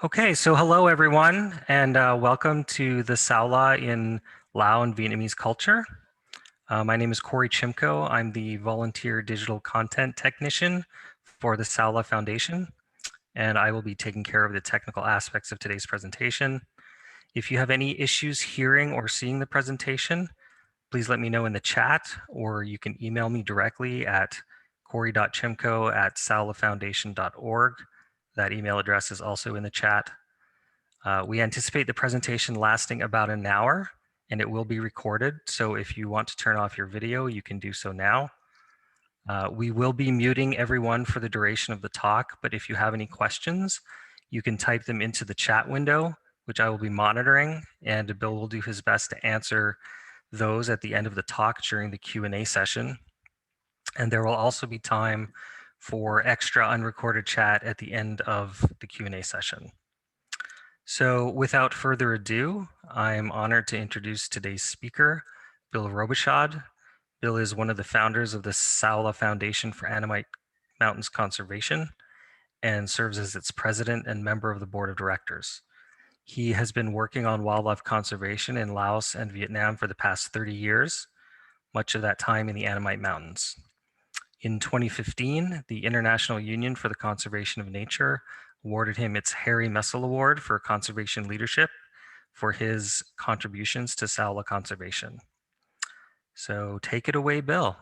Okay, so hello everyone, and welcome to the Saola in Lao and Vietnamese culture. My name is Corey Chimko. I'm the volunteer digital content technician for the Saola Foundation, and I will be taking care of the technical aspects of today's presentation. If you have any issues hearing or seeing the presentation, please let me know in the chat, or you can email me directly at corey.chimko@saolafoundation.org. That email address is also in the chat. We anticipate the presentation lasting about an hour, and it will be recorded. So if you want to turn off your video, you can do so now. We will be muting everyone for the duration of the talk, but if you have any questions, you can type them into the chat window, which I will be monitoring, and Bill will do his best to answer those at the end of the talk during the Q&A session. And there will also be time for extra unrecorded chat at the end of the Q&A session. So without further ado, I'm honored to introduce today's speaker, Bill Robichaud. Bill is one of the founders of the Saola Foundation for Annamite Mountains Conservation and serves as its president and member of the board of directors. He has been working on wildlife conservation in Laos and Vietnam for the past 30 years, much of that time in the Annamite Mountains. In 2015, the International Union for the Conservation of Nature awarded him its Harry Messel Award for Conservation Leadership for his contributions to Saola conservation. So take it away, Bill.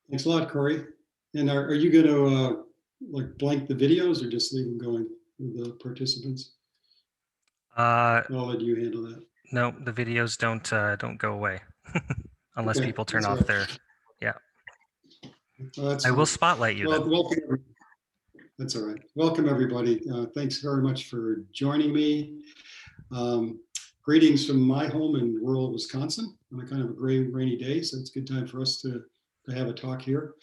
Thanks a lot, Corey. And are you going to like blank the videos or just leave them going with the participants? I'll let you handle that. No, the videos don't go away unless people turn off their, yeah. Well, I will spotlight you. Well, welcome. That's all right. Welcome, everybody. Thanks very much for joining me. Greetings from my home in rural Wisconsin on a kind of a gray, rainy day, so it's a good time for us to have a talk here.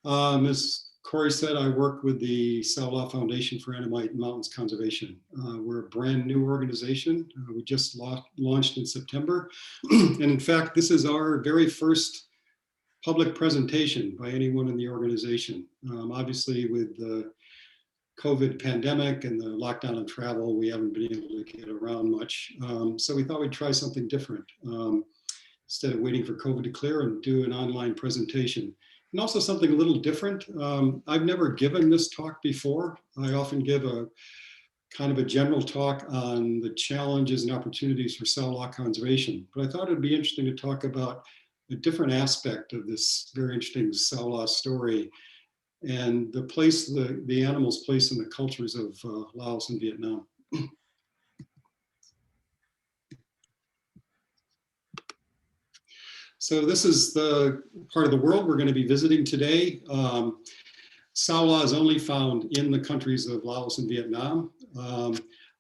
As Corey said, I work with the Saola Foundation for Annamite Mountains Conservation. We're a brand new organization. We just launched in September. And in fact, this is our very first public presentation by anyone in the organization. Obviously, with the COVID pandemic and the lockdown of travel, we haven't been able to get around much. So we thought we'd try something different. Instead of waiting for COVID to clear and do an online presentation. And also something a little different. I've never given this talk before. I often give a kind of a general talk on the challenges and opportunities for Saola conservation. But I thought it'd be interesting to talk about a different aspect of this very interesting Saola story and the place, the animals' place in the cultures of Laos and Vietnam. So this is the part of the world we're going to be visiting today. Saola is only found in the countries of Laos and Vietnam.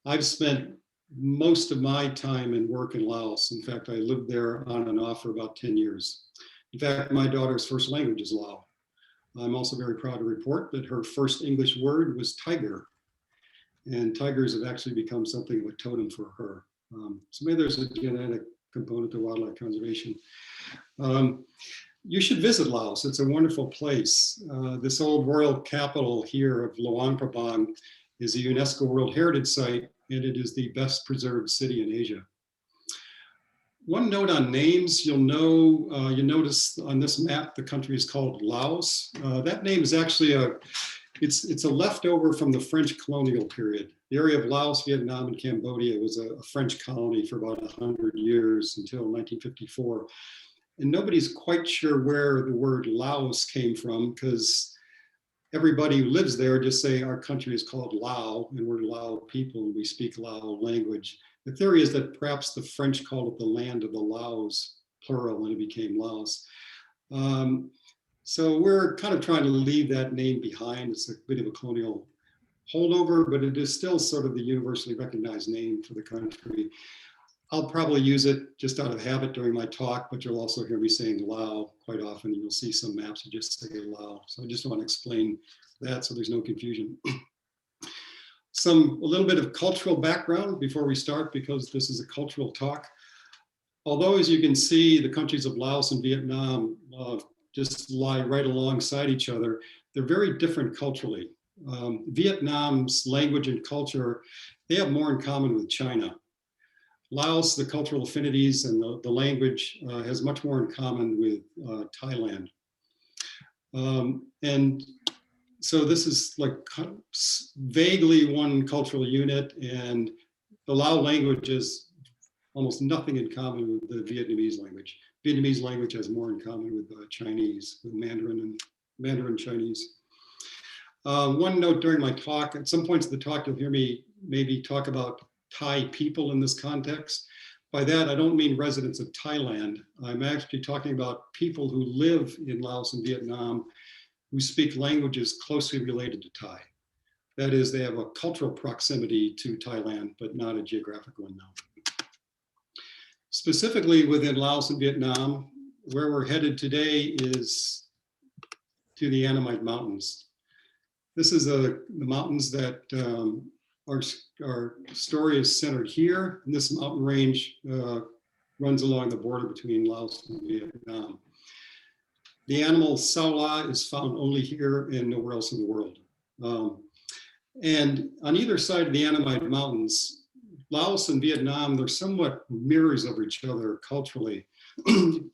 I've spent most of my time and work in Laos. In fact, I lived there on and off for about 10 years. In fact, my daughter's first language is Lao. I'm also very proud to report that her first English word was tiger. And tigers have actually become something of a totem for her. So maybe there's a genetic component to wildlife conservation. You should visit Laos. It's a wonderful place. This old royal capital here of Luang Prabang is a UNESCO World Heritage Site, and it is the best preserved city in Asia. One note on names, you'll notice on this map, the country is called Laos. That name is actually it's a leftover from the French colonial period. The area of Laos, Vietnam, and Cambodia was a French colony for about 100 years until 1954. And nobody's quite sure where the word Laos came from because everybody who lives there just say our country is called Lao and we're Lao people and we speak Lao language. The theory is that perhaps the French called it the land of the Laos, plural, and it became Laos. So we're kind of trying to leave that name behind. It's a bit of a colonial holdover, but it is still sort of the universally recognized name for the country. I'll probably use it just out of habit during my talk, but you'll also hear me saying Lao quite often. You'll see some maps that just say Lao. So I just want to explain that so there's no confusion. A little bit of cultural background before we start, because this is a cultural talk. Although, as you can see, the countries of Laos and Vietnam just lie right alongside each other, they're very different culturally. Vietnam's language and culture, they have more in common with China. Laos, the cultural affinities and the language has much more in common with Thailand. And so this is like vaguely one cultural unit, and the Lao language has almost nothing in common with the Vietnamese language. Vietnamese language has more in common with Chinese, with Mandarin Chinese. One note during my talk, at some points of the talk, you'll hear me maybe talk about Thai people in this context. By that, I don't mean residents of Thailand. I'm actually talking about people who live in Laos and Vietnam who speak languages closely related to Thai. That is, they have a cultural proximity to Thailand, but not a geographic one now. Specifically within Laos and Vietnam, where we're headed today is to the Annamite Mountains. This is the mountains that our story is centered here. And this mountain range runs along the border between Laos and Vietnam. The animal Saola is found only here and nowhere else in the world. And on either side of the Annamite Mountains, Laos and Vietnam, they're somewhat mirrors of each other culturally.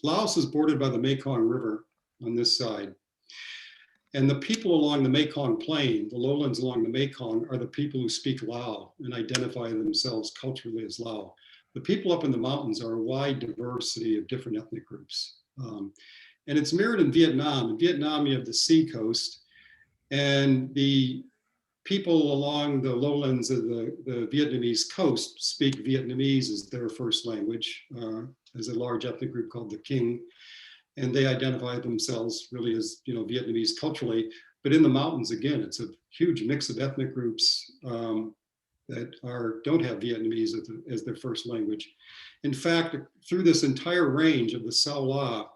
Laos is bordered by the Mekong River on this side. And the people along the Mekong Plain, the lowlands along the Mekong, are the people who speak Lao and identify themselves culturally as Lao. The people up in the mountains are a wide diversity of different ethnic groups. And it's mirrored in Vietnam. In Vietnam, you have the sea coast, and the people along the lowlands of the Vietnamese coast speak Vietnamese as their first language. There's a large ethnic group called the King, and they identify themselves really as, you know, Vietnamese culturally. But in the mountains, again, it's a huge mix of ethnic groups that don't have Vietnamese as their first language. In fact, through this entire range of the Saola,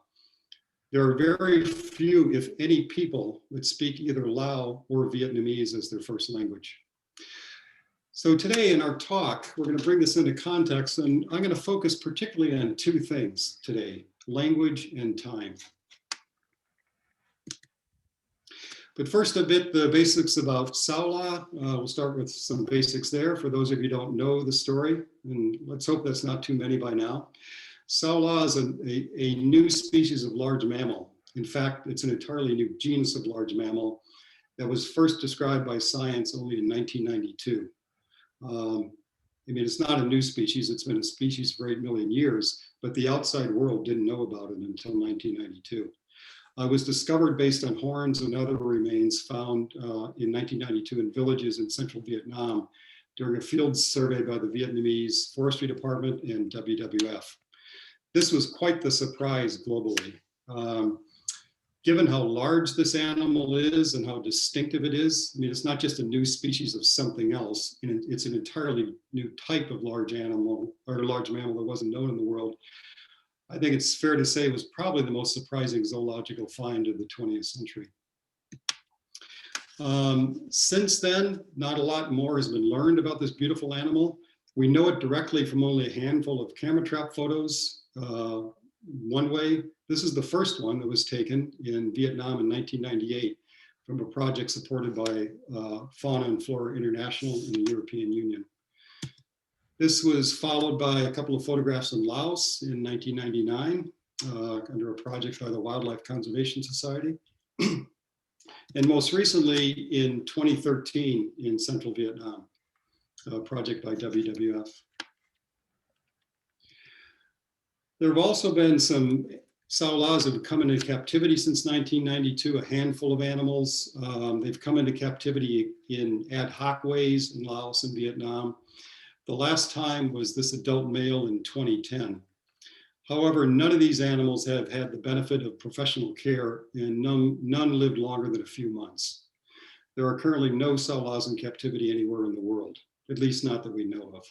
there are very few, if any, people that speak either Lao or Vietnamese as their first language. So today in our talk, we're going to bring this into context, and I'm going to focus particularly on two things today: language and time. But first, a bit the basics about Saola. We'll start with some basics there for those of you who don't know the story, and let's hope that's not too many by now. Saola is a new species of large mammal. In fact, it's an entirely new genus of large mammal that was first described by science only in 1992. I mean, it's not a new species, it's been a species for 8 million years, but the outside world didn't know about it until 1992. It was discovered based on horns and other remains found in 1992 in villages in central Vietnam during a field survey by the Vietnamese Forestry Department and WWF. This was quite the surprise globally. Given how large this animal is and how distinctive it is, I mean, it's not just a new species of something else, and it's an entirely new type of large animal or large mammal that wasn't known in the world. I think it's fair to say it was probably the most surprising zoological find of the 20th century. Since then, not a lot more has been learned about this beautiful animal. We know it directly from only a handful of camera trap photos. One way, this is the first one that was taken in Vietnam in 1998 from a project supported by Fauna and Flora International and the European Union. This was followed by a couple of photographs in Laos in 1999 under a project by the Wildlife Conservation Society. And most recently in 2013 in central Vietnam, a project by WWF. There have also been some Saolas that have come into captivity since 1992, a handful of animals. They've come into captivity in ad hoc ways in Laos and Vietnam. The last time was this adult male in 2010. However, none of these animals have had the benefit of professional care, and none lived longer than a few months. There are currently no Saolas in captivity anywhere in the world, at least not that we know of.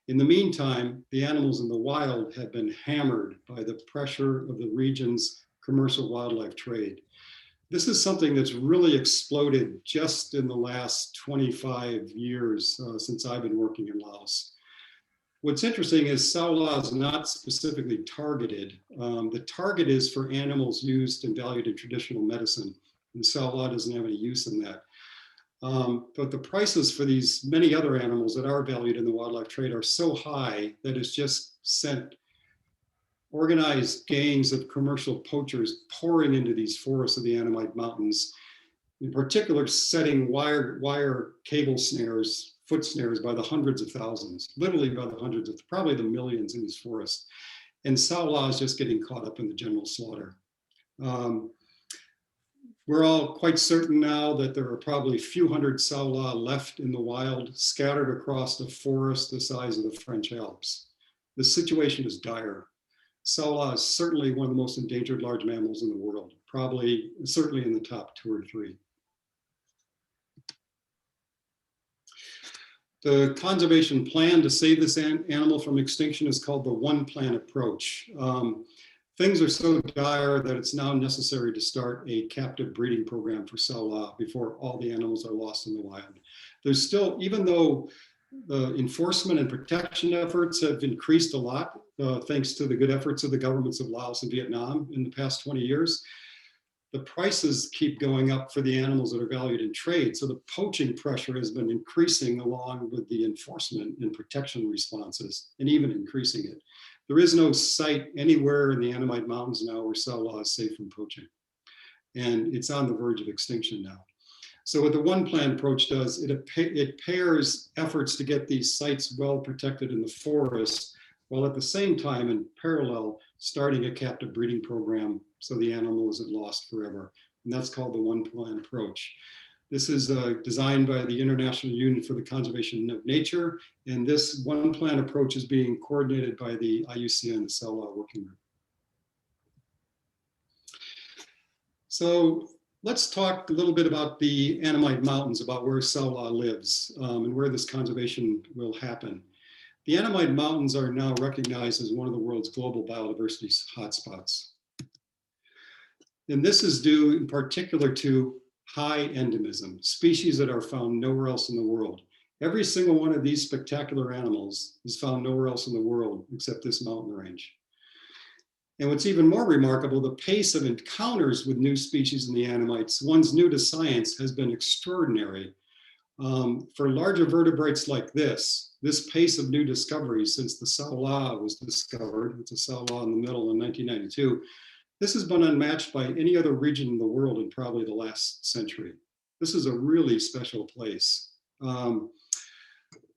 In the meantime, the animals in the wild have been hammered by the pressure of the region's commercial wildlife trade. This is something that's really exploded just in the last 25 years since I've been working in Laos. What's interesting is Saola is not specifically targeted. The target is for animals used and valued in traditional medicine, and Saola doesn't have any use in that. But the prices for these many other animals that are valued in the wildlife trade are so high that it's just sent organized gangs of commercial poachers pouring into these forests of the Annamite Mountains, in particular setting wire cable snares, foot snares by the hundreds of thousands, literally by the hundreds of, probably the millions in these forests. And Salah is just getting caught up in the general slaughter. We're all quite certain now that there are probably a few hundred Saola left in the wild, scattered across a forest the size of the French Alps. The situation is dire. Saola is certainly one of the most endangered large mammals in the world, probably, certainly in the top 2 or 3. The conservation plan to save this animal from extinction is called the one plan approach. Things are so dire that it's now necessary to start a captive breeding program for Salah before all the animals are lost in the wild. There's still, even though the enforcement and protection efforts have increased a lot, thanks to the good efforts of the governments of Laos and Vietnam in the past 20 years, the prices keep going up for the animals that are valued in trade. So the poaching pressure has been increasing along with the enforcement and protection responses, and even increasing it. There is no site anywhere in the Annamite Mountains now where Salah is safe from poaching. And it's on the verge of extinction now. So what the one plan approach does, it pairs efforts to get these sites well protected in the forest, while at the same time, in parallel, starting a captive breeding program so the animal isn't lost forever. And that's called the one plan approach. This is designed by the International Union for the Conservation of Nature, and this one plan approach is being coordinated by the IUCN, the Salah Working Group. So let's talk a little bit about the Annamite Mountains, about where Salah lives and where this conservation will happen. The Annamite Mountains are now recognized as one of the world's global biodiversity hotspots. And this is due in particular to high endemism, species that are found nowhere else in the world. Every single one of these spectacular animals is found nowhere else in the world except this mountain range. And what's even more remarkable, the pace of encounters with new species in the Annamites, ones new to science, has been extraordinary. For larger vertebrates like this pace of new discoveries since the Salah was discovered, it's a Salah in the middle in 1992, this has been unmatched by any other region in the world in probably the last century. This is a really special place.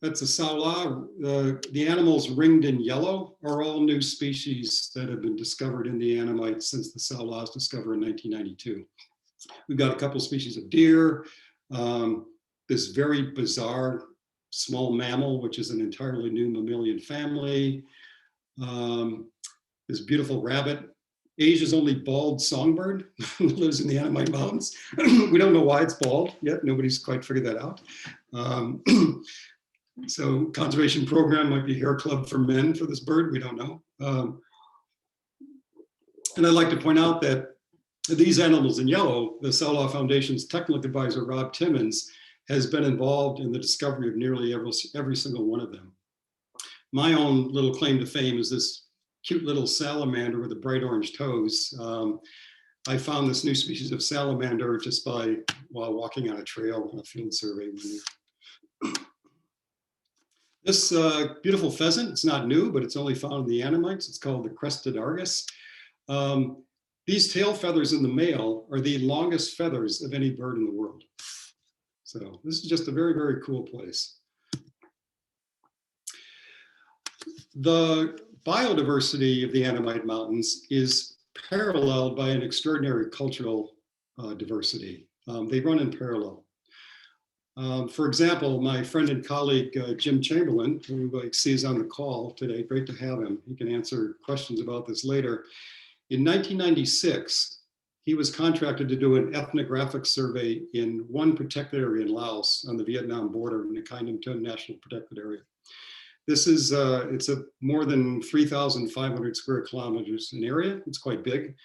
That's a Salah. The animals ringed in yellow are all new species that have been discovered in the Annamites since the Salah was discovered in 1992. We've got a couple species of deer, this very bizarre small mammal, which is an entirely new mammalian family, this beautiful rabbit, Asia's only bald songbird lives in the Annamite Mountains. We don't know why it's bald yet. Nobody's quite figured that out. So conservation program might be hair club for men for this bird. We don't know. And I'd like to point out that these animals in yellow, the Saola Foundation's technical advisor, Rob Timmons, has been involved in the discovery of nearly every single one of them. My own little claim to fame is this cute little salamander with the bright orange toes. I found this new species of salamander just while walking on a trail on a field survey. This beautiful pheasant, it's not new, but it's only found in the Annamites. It's called the crested argus. These tail feathers in the male are the longest feathers of any bird in the world. So this is just a very, very cool place. The biodiversity of the Annamite Mountains is paralleled by an extraordinary cultural diversity. They run in parallel. For example, my friend and colleague, Jim Chamberlain, who I see is on the call today, great to have him. He can answer questions about this later. In 1996, he was contracted to do an ethnographic survey in one protected area in Laos on the Vietnam border in the Kainim National Protected Area. This is, it's a more than 3,500 square kilometers in area. It's quite big.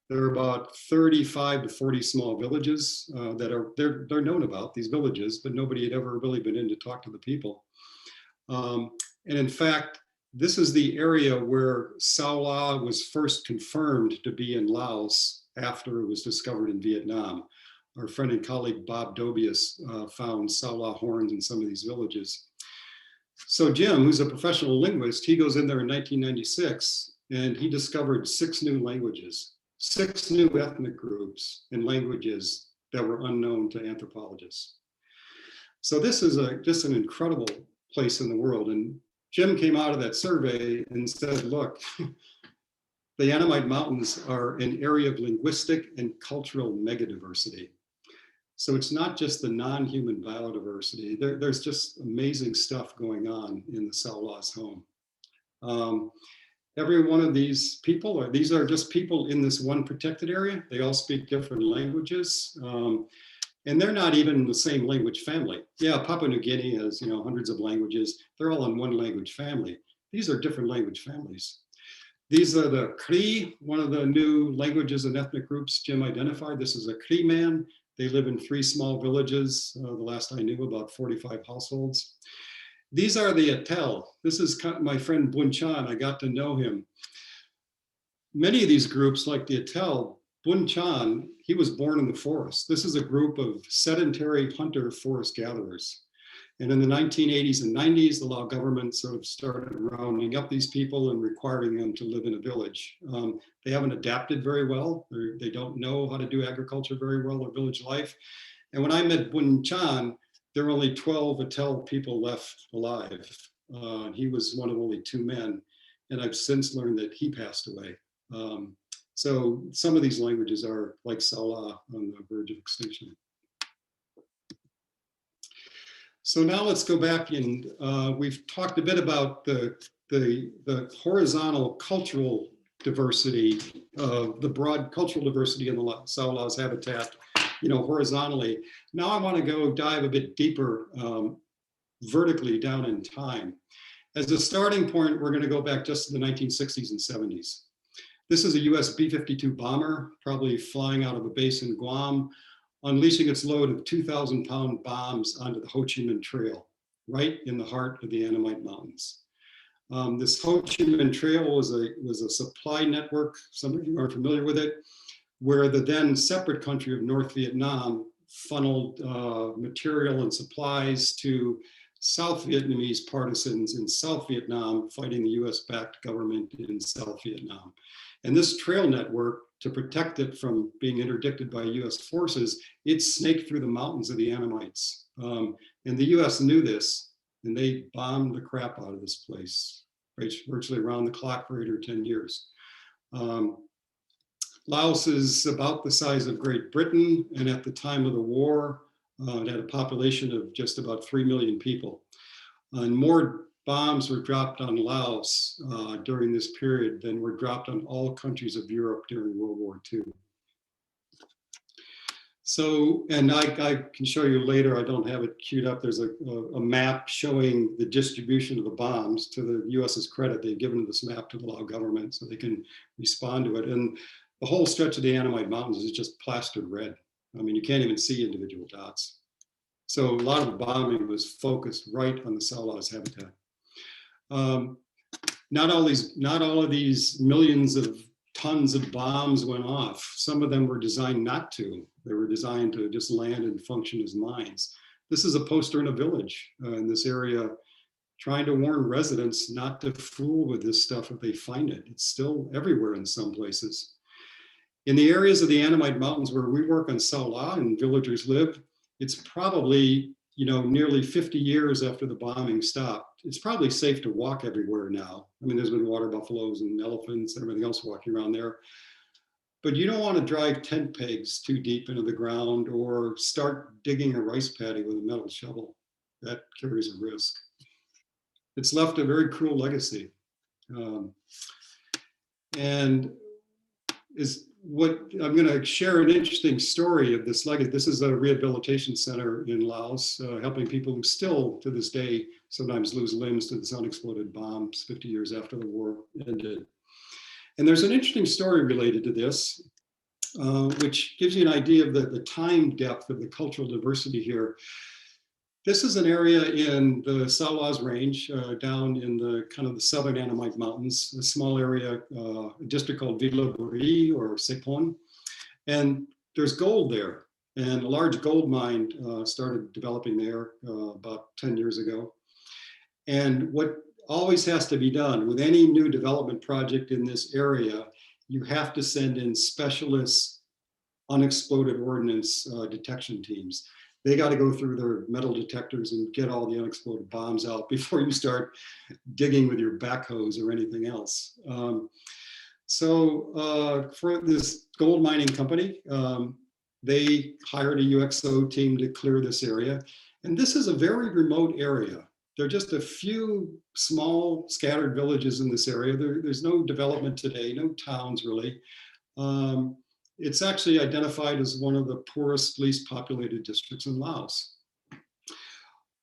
There are about 35 to 40 small villages they're known about, these villages, but nobody had ever really been in to talk to the people. And in fact, this is the area where Saola was first confirmed to be in Laos after it was discovered in Vietnam. our friend and colleague Bob Dobius found Saola horns in some of these villages. So Jim, who's a professional linguist, he goes in there in 1996 and he discovered 6 new languages, 6 new ethnic groups and languages that were unknown to anthropologists. So this is just an incredible place in the world. And Jim came out of that survey and said, look, the Annamite Mountains are an area of linguistic and cultural megadiversity. So it's not just the non-human biodiversity. There's just amazing stuff going on in the Saola's home. Every one of these people, or these are just people in this one protected area. They all speak different languages. And they're not even in the same language family. Yeah, Papua New Guinea has hundreds of languages. They're all in one language family. These are different language families. These are the Cree, one of the new languages and ethnic groups Jim identified. This is a Cree man. They live in 3 small villages. The last I knew, about 45 households. These are the Atel. This is my friend Bun Chan. I got to know him. Many of these groups, like the Atel, Bun Chan, he was born in the forest. This is a group of sedentary hunter forest gatherers. And in the 1980s and 90s, the Lao government sort of started rounding up these people and requiring them to live in a village. They haven't adapted very well. They don't know how to do agriculture very well or village life. And when I met Bun Chan, there were only 12 Atel people left alive. He was one of only 2 men. And I've since learned that he passed away. So some of these languages are like Salah on the verge of extinction. So now let's go back and we've talked a bit about the horizontal cultural diversity, the broad cultural diversity in the Saola's habitat, horizontally. Now I want to go dive a bit deeper vertically down in time. As a starting point, we're going to go back just to the 1960s and 70s. This is a US B-52 bomber, probably flying out of a base in Guam, unleashing its load of 2,000-pound bombs onto the Ho Chi Minh Trail, right in the heart of the Annamite Mountains. This Ho Chi Minh Trail was a supply network, some of you are familiar with it, where the then separate country of North Vietnam funneled material and supplies to South Vietnamese partisans in South Vietnam fighting the US-backed government in South Vietnam. And this trail network, to protect it from being interdicted by US forces, it snaked through the mountains of the Annamites. And the US knew this, and they bombed the crap out of this place, virtually around the clock for 8 or 10 years. Laos is about the size of Great Britain, and at the time of the war, it had a population of just about 3 million people. And more bombs were dropped on Laos during this period than were dropped on all countries of Europe during World War II. So, and I can show you later, I don't have it queued up, there's a map showing the distribution of the bombs. To the US's credit, they've given this map to the Lao government so they can respond to it. And the whole stretch of the Annamite Mountains is just plastered red. I mean, you can't even see individual dots. So a lot of the bombing was focused right on the Saola's habitat. Not all of these millions of tons of bombs went off. Some of them were designed not to. They were designed to just land and function as mines. This is a poster in a village in this area, trying to warn residents not to fool with this stuff if they find it. It's still everywhere in some places. In the areas of the Annamite Mountains where we work on Salah and villagers live, it's probably nearly 50 years after the bombing stopped. It's probably safe to walk everywhere now. I mean, there's been water buffaloes and elephants and everything else walking around there. But you don't want to drive tent pegs too deep into the ground or start digging a rice paddy with a metal shovel. That carries a risk. It's left a very cruel legacy. And what I'm going to share an interesting story of this legacy. This is a rehabilitation center in Laos, helping people who still to this day sometimes lose limbs to this unexploded bombs 50 years after the war ended. And there's an interesting story related to this, which gives you an idea of the time depth of the cultural diversity here. This is an area in the Salaw's range, down in the kind of the southern Annamite Mountains, a small area, a district called Villa Buri or Sepon. And there's gold there. And a large gold mine started developing there about 10 years ago. And what always has to be done with any new development project in this area, you have to send in specialist unexploded ordnance detection teams. They got to go through their metal detectors and get all the unexploded bombs out before you start digging with your backhoes or anything else. So for this gold mining company, they hired a UXO team to clear this area. And this is a very remote area. There are just a few small scattered villages in this area. There's no development today, no towns really. It's actually identified as one of the poorest, least populated districts in Laos.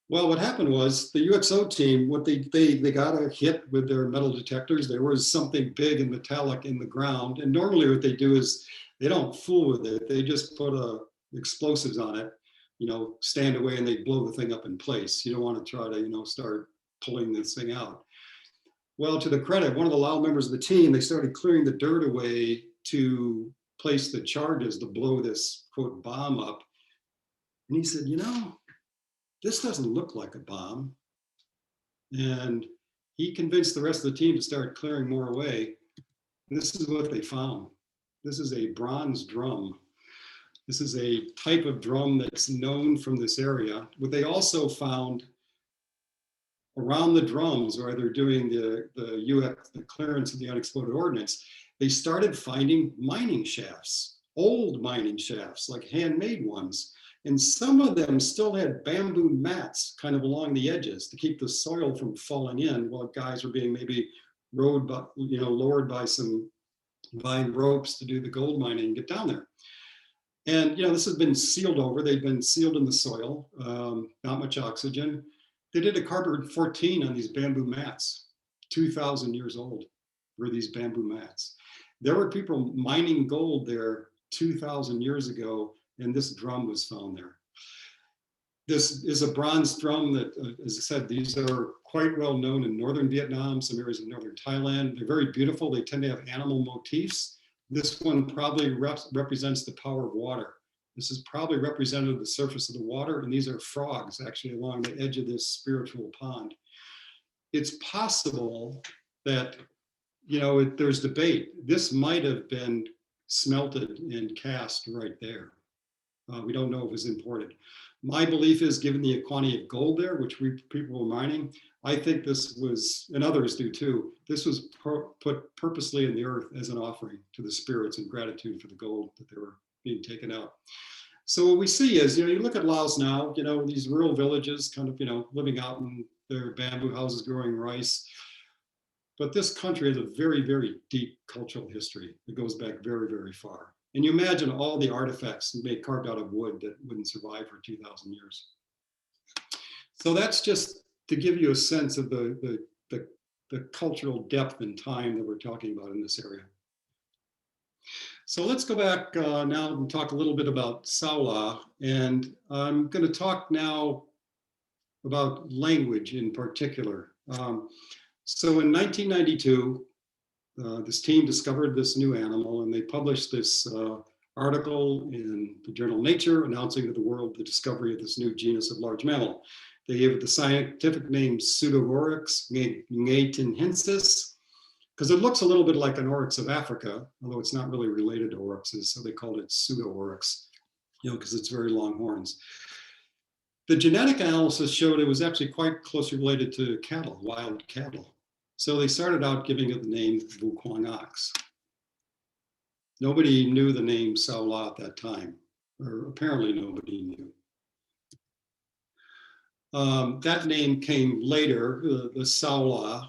Well, what happened was the UXO team, what they got a hit with their metal detectors. There was something big and metallic in the ground. And normally what they do is they don't fool with it. They just put explosives on it, stand away and they blow the thing up in place. You don't want to try to, start pulling this thing out. Well, to the credit, one of the Lao members of the team, they started clearing the dirt away to place the charges to blow this, quote, bomb up. And he said, this doesn't look like a bomb. And he convinced the rest of the team to start clearing more away. And this is what they found. This is a bronze drum. This is a type of drum that's known from this area. What they also found around the drums, where they're doing the clearance of the unexploded ordnance, they started finding mining shafts, old mining shafts, like handmade ones. And some of them still had bamboo mats kind of along the edges to keep the soil from falling in while guys were being maybe lowered by some vine ropes to do the gold mining and get down there. And this has been sealed over. They've been sealed in the soil, not much oxygen. They did a carbon-14 on these bamboo mats, 2,000 years old were these bamboo mats. There were people mining gold there 2,000 years ago, and this drum was found there. This is a bronze drum that, as I said, these are quite well known in northern Vietnam, some areas of northern Thailand. They're very beautiful. They tend to have animal motifs. This one probably represents the power of water. This is probably representative of the surface of the water, and these are frogs actually along the edge of this spiritual pond. It's possible that, there's debate. This might have been smelted and cast right there. We don't know if it was imported. My belief is, given the quantity of gold there, which people were mining, I think this was, and others do too, this was put purposely in the earth as an offering to the spirits in gratitude for the gold that they were being taken out. So what we see is, you look at Laos now, these rural villages kind of, living out in their bamboo houses growing rice. But this country has a very, very deep cultural history that goes back very, very far. And you imagine all the artifacts carved out of wood that wouldn't survive for 2,000 years. So that's just to give you a sense of the cultural depth and time that we're talking about in this area. So let's go back now and talk a little bit about Saola. And I'm going to talk now about language in particular. So in 1992, this team discovered this new animal, and they published this article in the journal Nature announcing to the world the discovery of this new genus of large mammal. They gave it the scientific name Pseudo-oryx ngatenhensis, because it looks a little bit like an oryx of Africa, although it's not really related to oryxes, so they called it Pseudo-oryx, because it's very long horns. The genetic analysis showed it was actually quite closely related to cattle, wild cattle. So they started out giving it the name Vuquang ox. Nobody knew the name Saola at that time, or apparently nobody knew. That name came later, the Saola,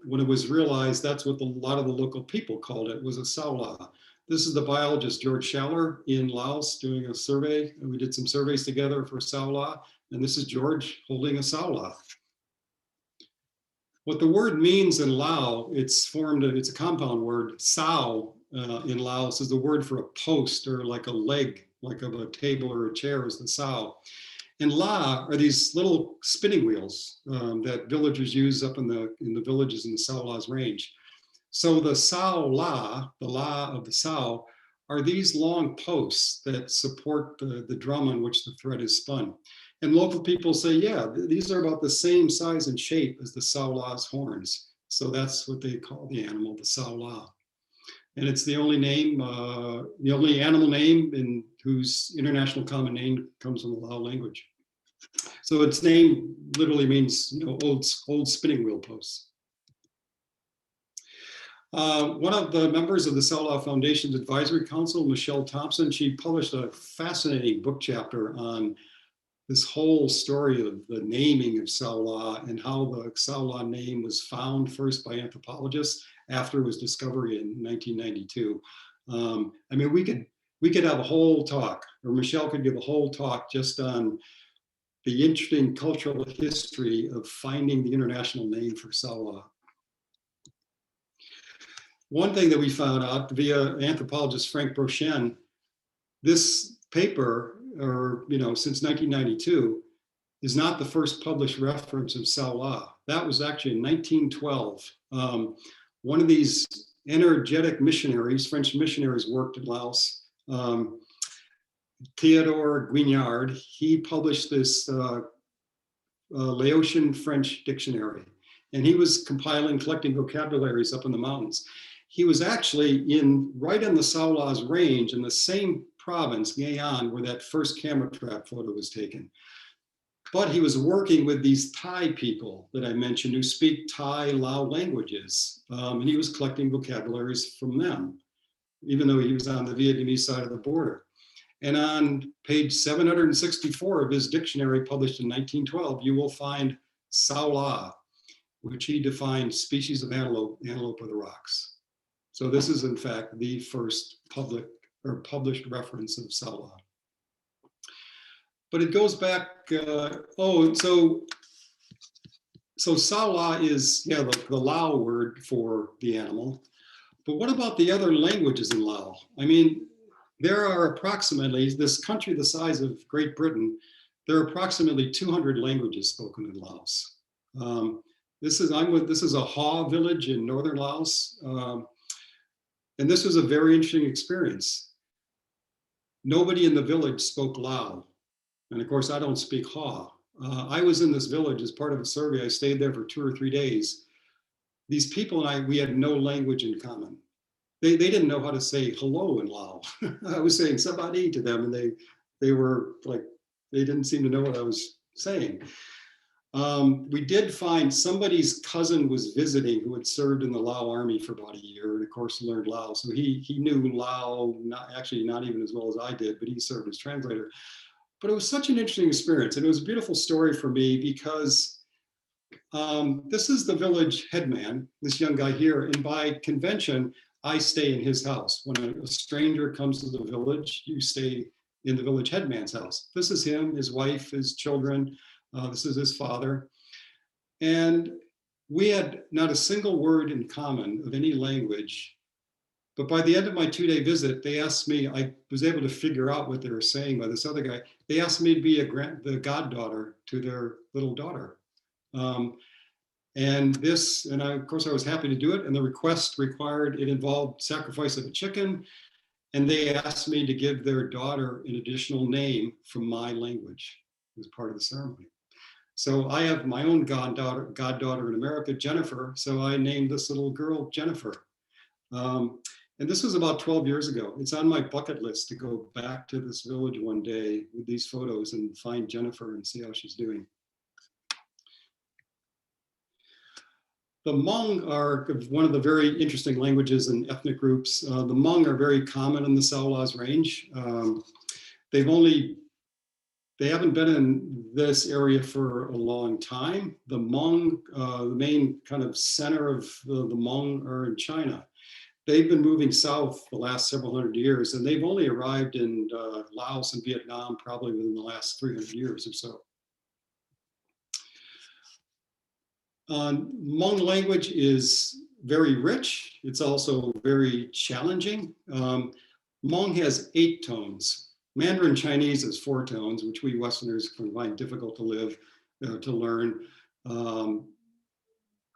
when it was realized that's what a lot of the local people called it, was a Saola. This is the biologist George Schaller in Laos doing a survey. And we did some surveys together for Saola, and this is George holding a Saola. What the word means in Lao, it's a compound word. Sao in Laos is the word for a post or like a leg, like of a table or a chair is the sao. And La are these little spinning wheels that villagers use up in the villages in the Saola's range. So the Sao La, the La of the Sao, are these long posts that support the drum on which the thread is spun. And local people say, yeah, these are about the same size and shape as the Saola's horns. So that's what they call the animal, the Saola. And it's the only name, the only animal name in whose international common name comes from the Lao language. So its name literally means, you know, old spinning wheel posts. One of the members of the Saola Foundation's Advisory Council, Michelle Thompson, she published a fascinating book chapter on this whole story of the naming of Saola and how the Saola name was found first by anthropologists after it was discovered in 1992. I mean, we could have a whole talk, or Michelle could give a whole talk just on the interesting cultural history of finding the international name for Saola. One thing that we found out via anthropologist Frank Brochen, this paper, or since 1992, is not the first published reference of Saola. That was actually in 1912. One of these energetic missionaries, French missionaries, worked in Laos. Theodore Guignard, he published this Laotian French dictionary, and he was collecting vocabularies up in the mountains. He was actually right on the Saola's range in the same province, Guyana, where that first camera trap photo was taken. But he was working with these Thai people that I mentioned who speak Thai Lao languages, and he was collecting vocabularies from them, even though he was on the Vietnamese side of the border. And on page 764 of his dictionary published in 1912, you will find Saola, which he defined species of antelope of the rocks. So this is in fact the first published reference of Saola. But it goes back, so Saola is, the Lao word for the animal. But what about the other languages in Lao? I mean, there are approximately, this country the size of Great Britain, there are approximately 200 languages spoken in Laos. This is a Ha village in northern Laos. And this was a very interesting experience. Nobody in the village spoke Lao. And of course, I don't speak Ha. I was in this village as part of a survey. I stayed there for 2 or 3 days. These people and I, we had no language in common. They didn't know how to say hello in Lao. I was saying sabadi to them, and they were like, they didn't seem to know what I was saying. We did find somebody's cousin was visiting who had served in the Lao army for about a year, and of course learned Lao. So he knew Lao, not even as well as I did, but he served as translator. But it was such an interesting experience, and it was a beautiful story for me because this is the village headman, this young guy here, and by convention, I stay in his house. When a stranger comes to the village, you stay in the village headman's house. This is him, his wife, his children. This is his father. And we had not a single word in common of any language. But by the end of my 2-day visit, they asked me, I was able to figure out what they were saying by this other guy. They asked me to be the goddaughter to their little daughter. Of course, I was happy to do it. And the request it involved sacrifice of a chicken. And they asked me to give their daughter an additional name from my language as part of the ceremony. So I have my own goddaughter in America, Jennifer. So I named this little girl Jennifer. And this was about 12 years ago. It's on my bucket list to go back to this village one day with these photos and find Jennifer and see how she's doing. The Hmong are one of the very interesting languages and ethnic groups. The Hmong are very common in the Saola's range. They haven't been in this area for a long time. The Hmong, the main kind of center of the Hmong are in China. They've been moving south the last several hundred years, and they've only arrived in Laos and Vietnam probably within the last 300 years or so. Hmong language is very rich. It's also very challenging. Hmong has 8 tones. Mandarin Chinese has 4 tones, which we Westerners can find difficult to learn.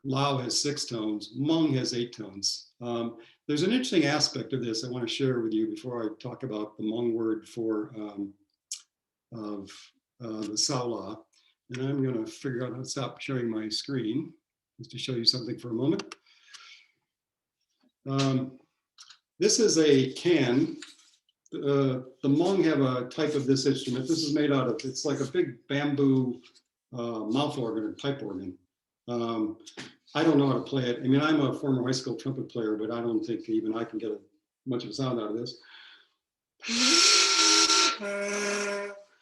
Lao has 6 tones. Hmong has 8 tones. There's an interesting aspect of this I want to share with you before I talk about the Hmong word for the Saola. And I'm going to figure out how to stop sharing my screen just to show you something for a moment. This is a can. The Hmong have a type of this instrument. This is made out of, it's like a big bamboo mouth organ or pipe organ. I don't know how to play it. I mean, I'm a former high school trumpet player, but I don't think even I can get much of a sound out of this.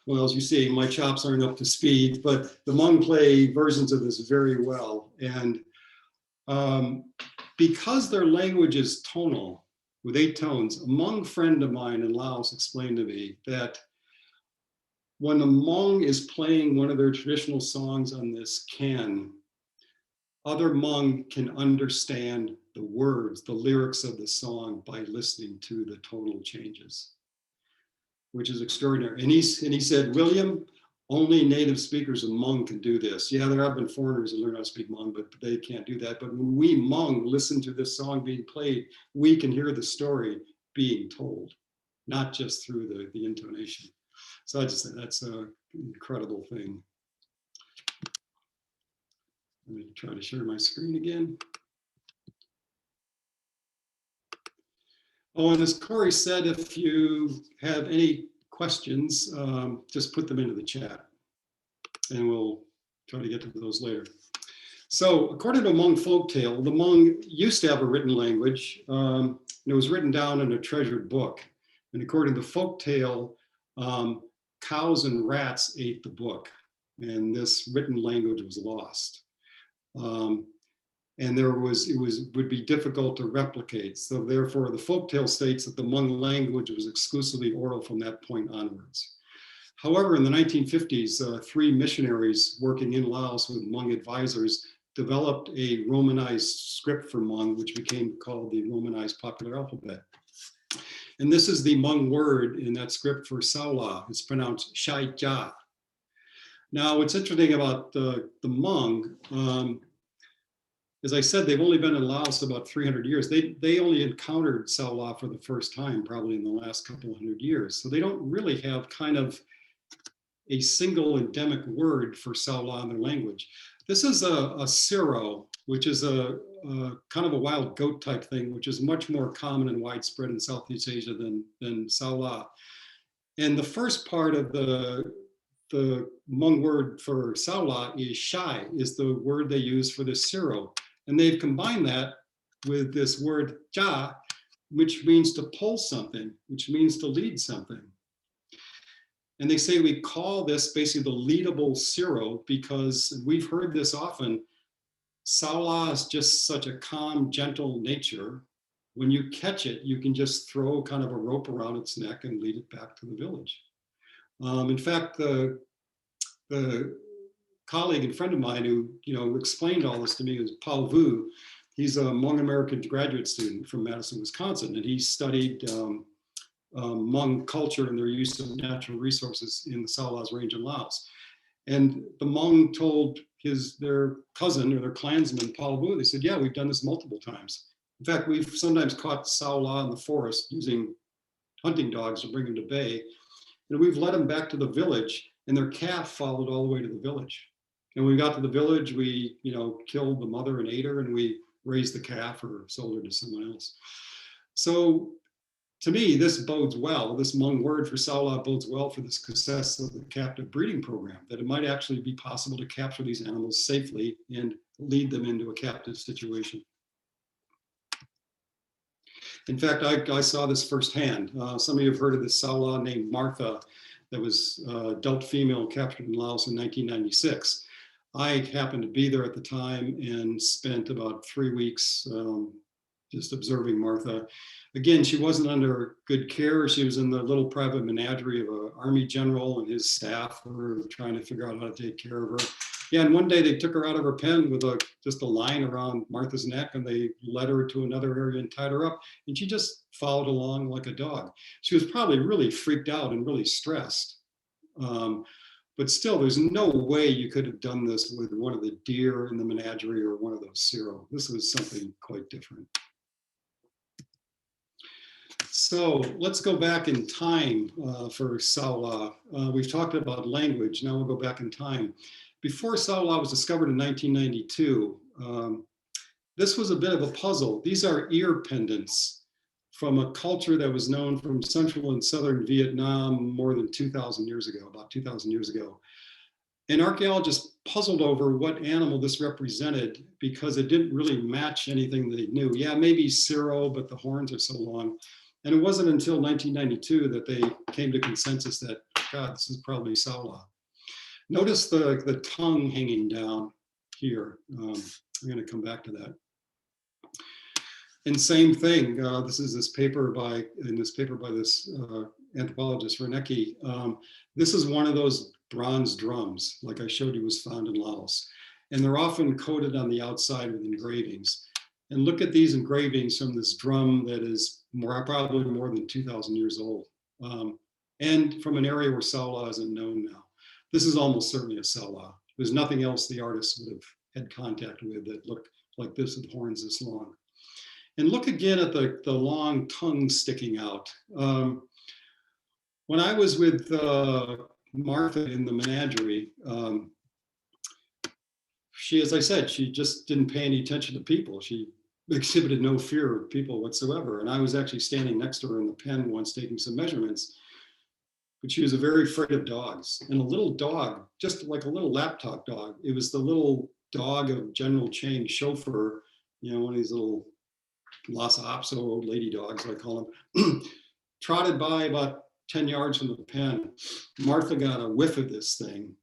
Well, as you see, my chops aren't up to speed, but the Hmong play versions of this very well. And because their language is tonal, with 8 tones, a Hmong friend of mine in Laos explained to me that when the Hmong is playing one of their traditional songs on this can, other Hmong can understand the words, the lyrics of the song by listening to the tonal changes, which is extraordinary. And he said, William, only native speakers of Hmong can do this. Yeah, there have been foreigners who learn how to speak Hmong, but they can't do that. But when we Hmong listen to this song being played, we can hear the story being told, not just through the intonation. So I just think that's an incredible thing. Let me try to share my screen again. Oh, and as Corey said, if you have any questions, just put them into the chat and we'll try to get to those later. So according to a Hmong folktale, the Hmong used to have a written language, and it was written down in a treasured book. And according to folktale, cows and rats ate the book, and this written language was lost. And it would be difficult to replicate. So therefore, the folktale states that the Hmong language was exclusively oral from that point onwards. However, in the 1950s, 3 missionaries working in Laos with Hmong advisors developed a Romanized script for Hmong, which became called the Romanized Popular Alphabet. And this is the Hmong word in that script for Saola. It's pronounced Shai Ja. Now, what's interesting about the Hmong, as I said, they've only been in Laos about 300 years. They only encountered Saola for the first time, probably in the last couple of 100 years. So they don't really have kind of a single endemic word for Saola in their language. This is a siro, which is a kind of a wild goat type thing, which is much more common and widespread in Southeast Asia than Saola. And the first part of the Hmong word for Saola is shai, is the word they use for the siro. And they've combined that with this word ja, which means to pull something, which means to lead something. And they say we call this basically the leadable siro because we've heard this often. Saola is just such a calm, gentle nature. When you catch it, you can just throw kind of a rope around its neck and lead it back to the village. In fact, the colleague and friend of mine who explained all this to me was Paul Vu. He's a Hmong American graduate student from Madison, Wisconsin, and he studied Hmong culture and their use of natural resources in the Salah's range in Laos. And the Hmong told their cousin or their clansman, Paul Vu, they said, yeah, we've done this multiple times. In fact, we've sometimes caught Saola in the forest using hunting dogs to bring them to bay. And we've led them back to the village, and their calf followed all the way to the village. And when we got to the village, we killed the mother and ate her, and we raised the calf or sold her to someone else. So to me, this bodes well. This Hmong word for Saola bodes well for the success of the captive breeding program, that it might actually be possible to capture these animals safely and lead them into a captive situation. In fact, I saw this firsthand. Some of you have heard of this Saola named Martha that was adult female captured in Laos in 1996. I happened to be there at the time and spent about 3 weeks just observing Martha. Again, she wasn't under good care. She was in the little private menagerie of an army general and his staff who were trying to figure out how to take care of her. Yeah, and one day they took her out of her pen with just a line around Martha's neck, and they led her to another area and tied her up, and she just followed along like a dog. She was probably really freaked out and really stressed. But still, there's no way you could have done this with one of the deer in the menagerie or one of those siro. This was something quite different. So let's go back in time for Saola. We've talked about language. Now we'll go back in time. Before Saola was discovered in 1992, this was a bit of a puzzle. These are ear pendants from a culture that was known from central and southern Vietnam more than 2,000 years ago, about 2,000 years ago. And archaeologists puzzled over what animal this represented because it didn't really match anything they knew. Yeah, maybe Ciro, but the horns are so long. And it wasn't until 1992 that they came to consensus that, God, this is probably Saola. Notice the tongue hanging down here. I'm going to come back to that. And same thing. This is this paper by this anthropologist Renecki. This is one of those bronze drums, like I showed you, was found in Laos, and they're often coated on the outside with engravings. And look at these engravings from this drum that is probably more than 2,000 years old, and from an area where Saola isn't known now. This is almost certainly a Saola. There's nothing else the artist would have had contact with that looked like this with horns this long. And look again at the long tongue sticking out. When I was with Martha in the menagerie, she, as I said, she just didn't pay any attention to people. She exhibited no fear of people whatsoever. And I was actually standing next to her in the pen once taking some measurements, but she was very afraid of dogs. And a little dog, just like a little laptop dog, it was the little dog of General Chang's chauffeur, one of these little Lhasa Apso old lady dogs, I call them, trotted by about 10 yards from the pen. Martha got a whiff of this thing,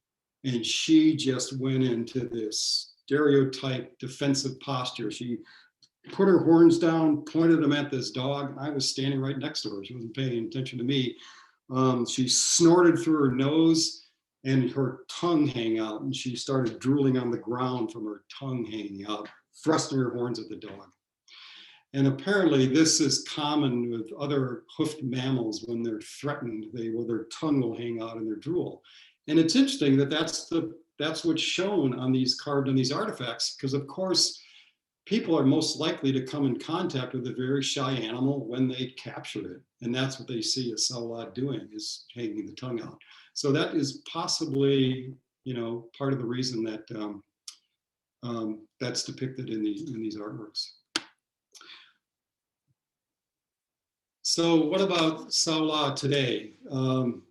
and she just went into this stereotype defensive posture. She put her horns down, pointed them at this dog. I was standing right next to her. She wasn't paying attention to me. She snorted through her nose and her tongue hang out, and she started drooling on the ground from her tongue hanging out, thrusting her horns at the dog. And apparently this is common with other hoofed mammals. When they're threatened, their tongue will hang out in their drool. And it's interesting that that's what's shown on these carved on these artifacts, because of course, people are most likely to come in contact with a very shy animal when they capture it. And that's what they see a Saola doing, is hanging the tongue out. So that is possibly, part of the reason that that's depicted in these artworks. So what about Saola today? I'm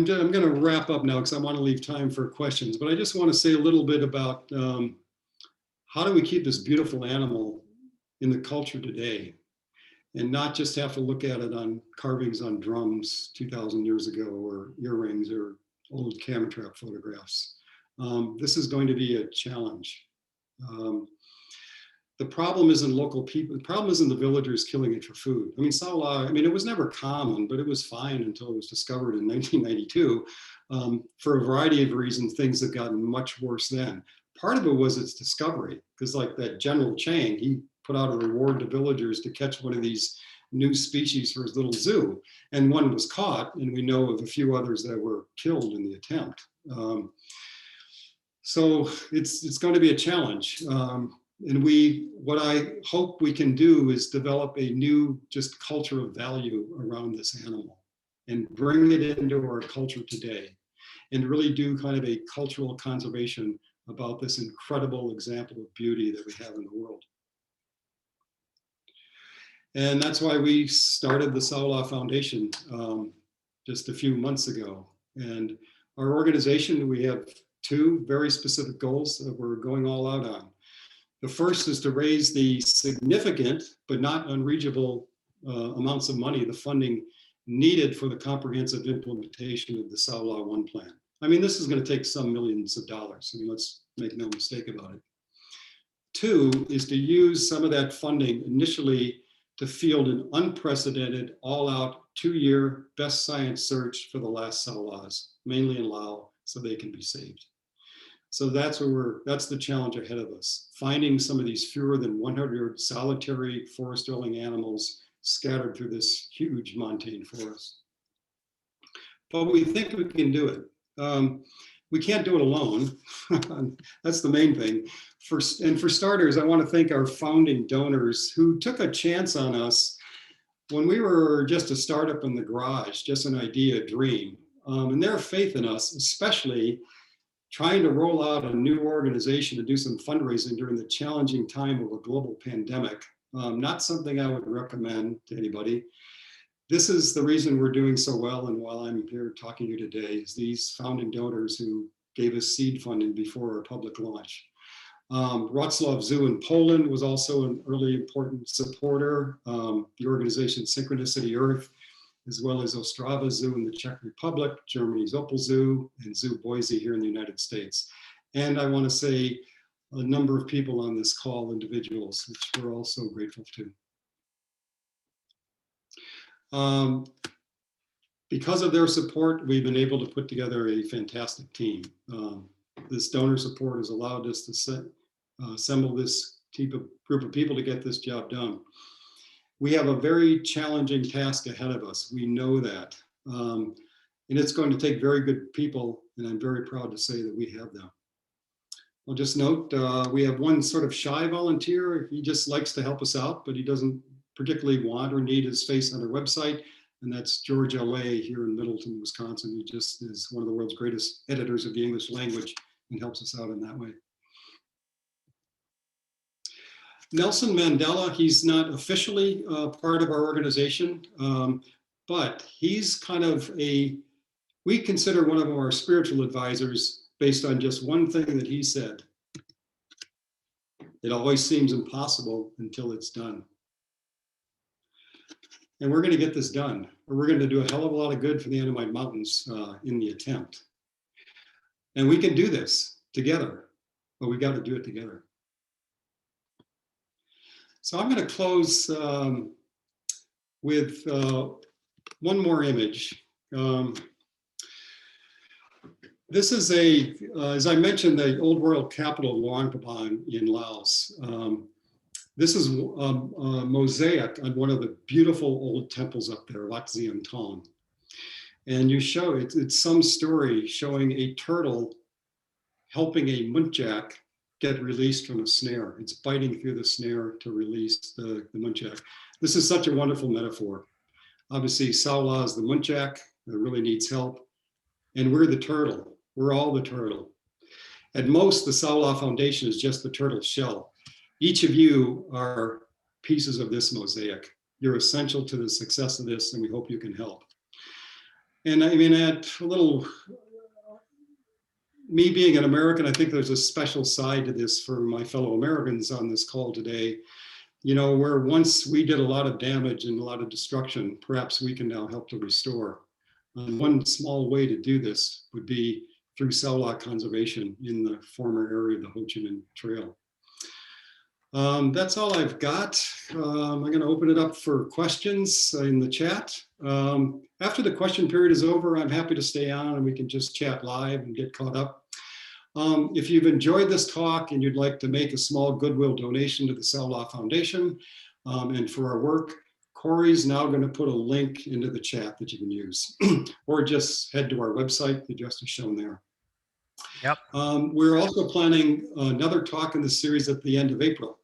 going to wrap up now because I want to leave time for questions, but I just want to say a little bit about how do we keep this beautiful animal in the culture today and not just have to look at it on carvings on drums 2,000 years ago or earrings or old camera trap photographs. This is going to be a challenge. The problem isn't local people. The problem isn't the villagers killing it for food. I mean, Saola, it was never common, but it was fine until it was discovered in 1992. For a variety of reasons, things have gotten much worse then. Part of it was its discovery, because like that General Chang, he put out a reward to villagers to catch one of these new species for his little zoo. And one was caught, and we know of a few others that were killed in the attempt. So it's going to be a challenge. And what I hope we can do is develop a new just culture of value around this animal and bring it into our culture today and really do kind of a cultural conservation about this incredible example of beauty that we have in the world. And that's why we started the Saola Foundation just a few months ago. And our organization, we have two very specific goals that we're going all out on. The first is to raise the significant but not unreachable amounts of money, the funding needed for the comprehensive implementation of the Saola 1 plan. This is going to take some millions of dollars. Let's make no mistake about it. Two is to use some of that funding initially to field an unprecedented, all-out 2-year best science search for the last Saolas, mainly in Laos, so they can be saved. So that's the challenge ahead of us, finding some of these fewer than 100 solitary forest-dwelling animals scattered through this huge montane forest. But we think we can do it. We can't do it alone. That's the main thing. For starters, I want to thank our founding donors who took a chance on us when we were just a startup in the garage, just an idea, a dream, and their faith in us, especially trying to roll out a new organization to do some fundraising during the challenging time of a global pandemic, not something I would recommend to anybody. This is the reason we're doing so well, and while I'm here talking to you today, is these founding donors who gave us seed funding before our public launch. Wrocław Zoo in Poland was also an early important supporter. The organization Synchronicity Earth, as well as Ostrava Zoo in the Czech Republic, Germany's Opel Zoo, and Zoo Boise here in the United States. And I want to say a number of people on this call, individuals, which we're also grateful to. Because of their support, we've been able to put together a fantastic team. This donor support has allowed us to assemble this group of people to get this job done. We have a very challenging task ahead of us. We know that. And it's going to take very good people, and I'm very proud to say that we have them. I'll just note, we have one sort of shy volunteer. He just likes to help us out, but he doesn't particularly want or need his face on our website. And that's George L.A. here in Middleton, Wisconsin, who just is one of the world's greatest editors of the English language and helps us out in that way. Nelson Mandela, he's not officially part of our organization, but he's kind of we consider one of our spiritual advisors based on just one thing that he said. It always seems impossible until it's done. And we're going to get this done. We're going to do a hell of a lot of good for the Annamite Mountains in the attempt. And we can do this together, but we got to do it together. So I'm going to close with one more image. This is as I mentioned, the old royal capital of Luang Prabang in Laos. This is a mosaic on one of the beautiful old temples up there, Wat Zion Tong. And you show it's some story showing a turtle helping a muntjac get released from a snare. It's biting through the snare to release the muntjac. This is such a wonderful metaphor. Obviously, Saola is the muntjac that really needs help. And we're the turtle. We're all the turtle. At most, the Saola Foundation is just the turtle shell. Each of you are pieces of this mosaic. You're essential to the success of this, and we hope you can help. And I mean, at a little, me being an American, I think there's a special side to this for my fellow Americans on this call today. You know, where once we did a lot of damage and a lot of destruction, perhaps we can now help to restore. One small way to do this would be through Saola conservation in the former area of the Ho Chi Minh Trail. That's all I've got. I'm going to open it up for questions in the chat. After the question period is over, I'm happy to stay on and we can just chat live and get caught up. If you've enjoyed this talk and you'd like to make a small goodwill donation to the Saola Foundation and for our work, Corey's now going to put a link into the chat that you can use, or just head to our website. The address is shown there. Yep. We're also planning another talk in the series at the end of April.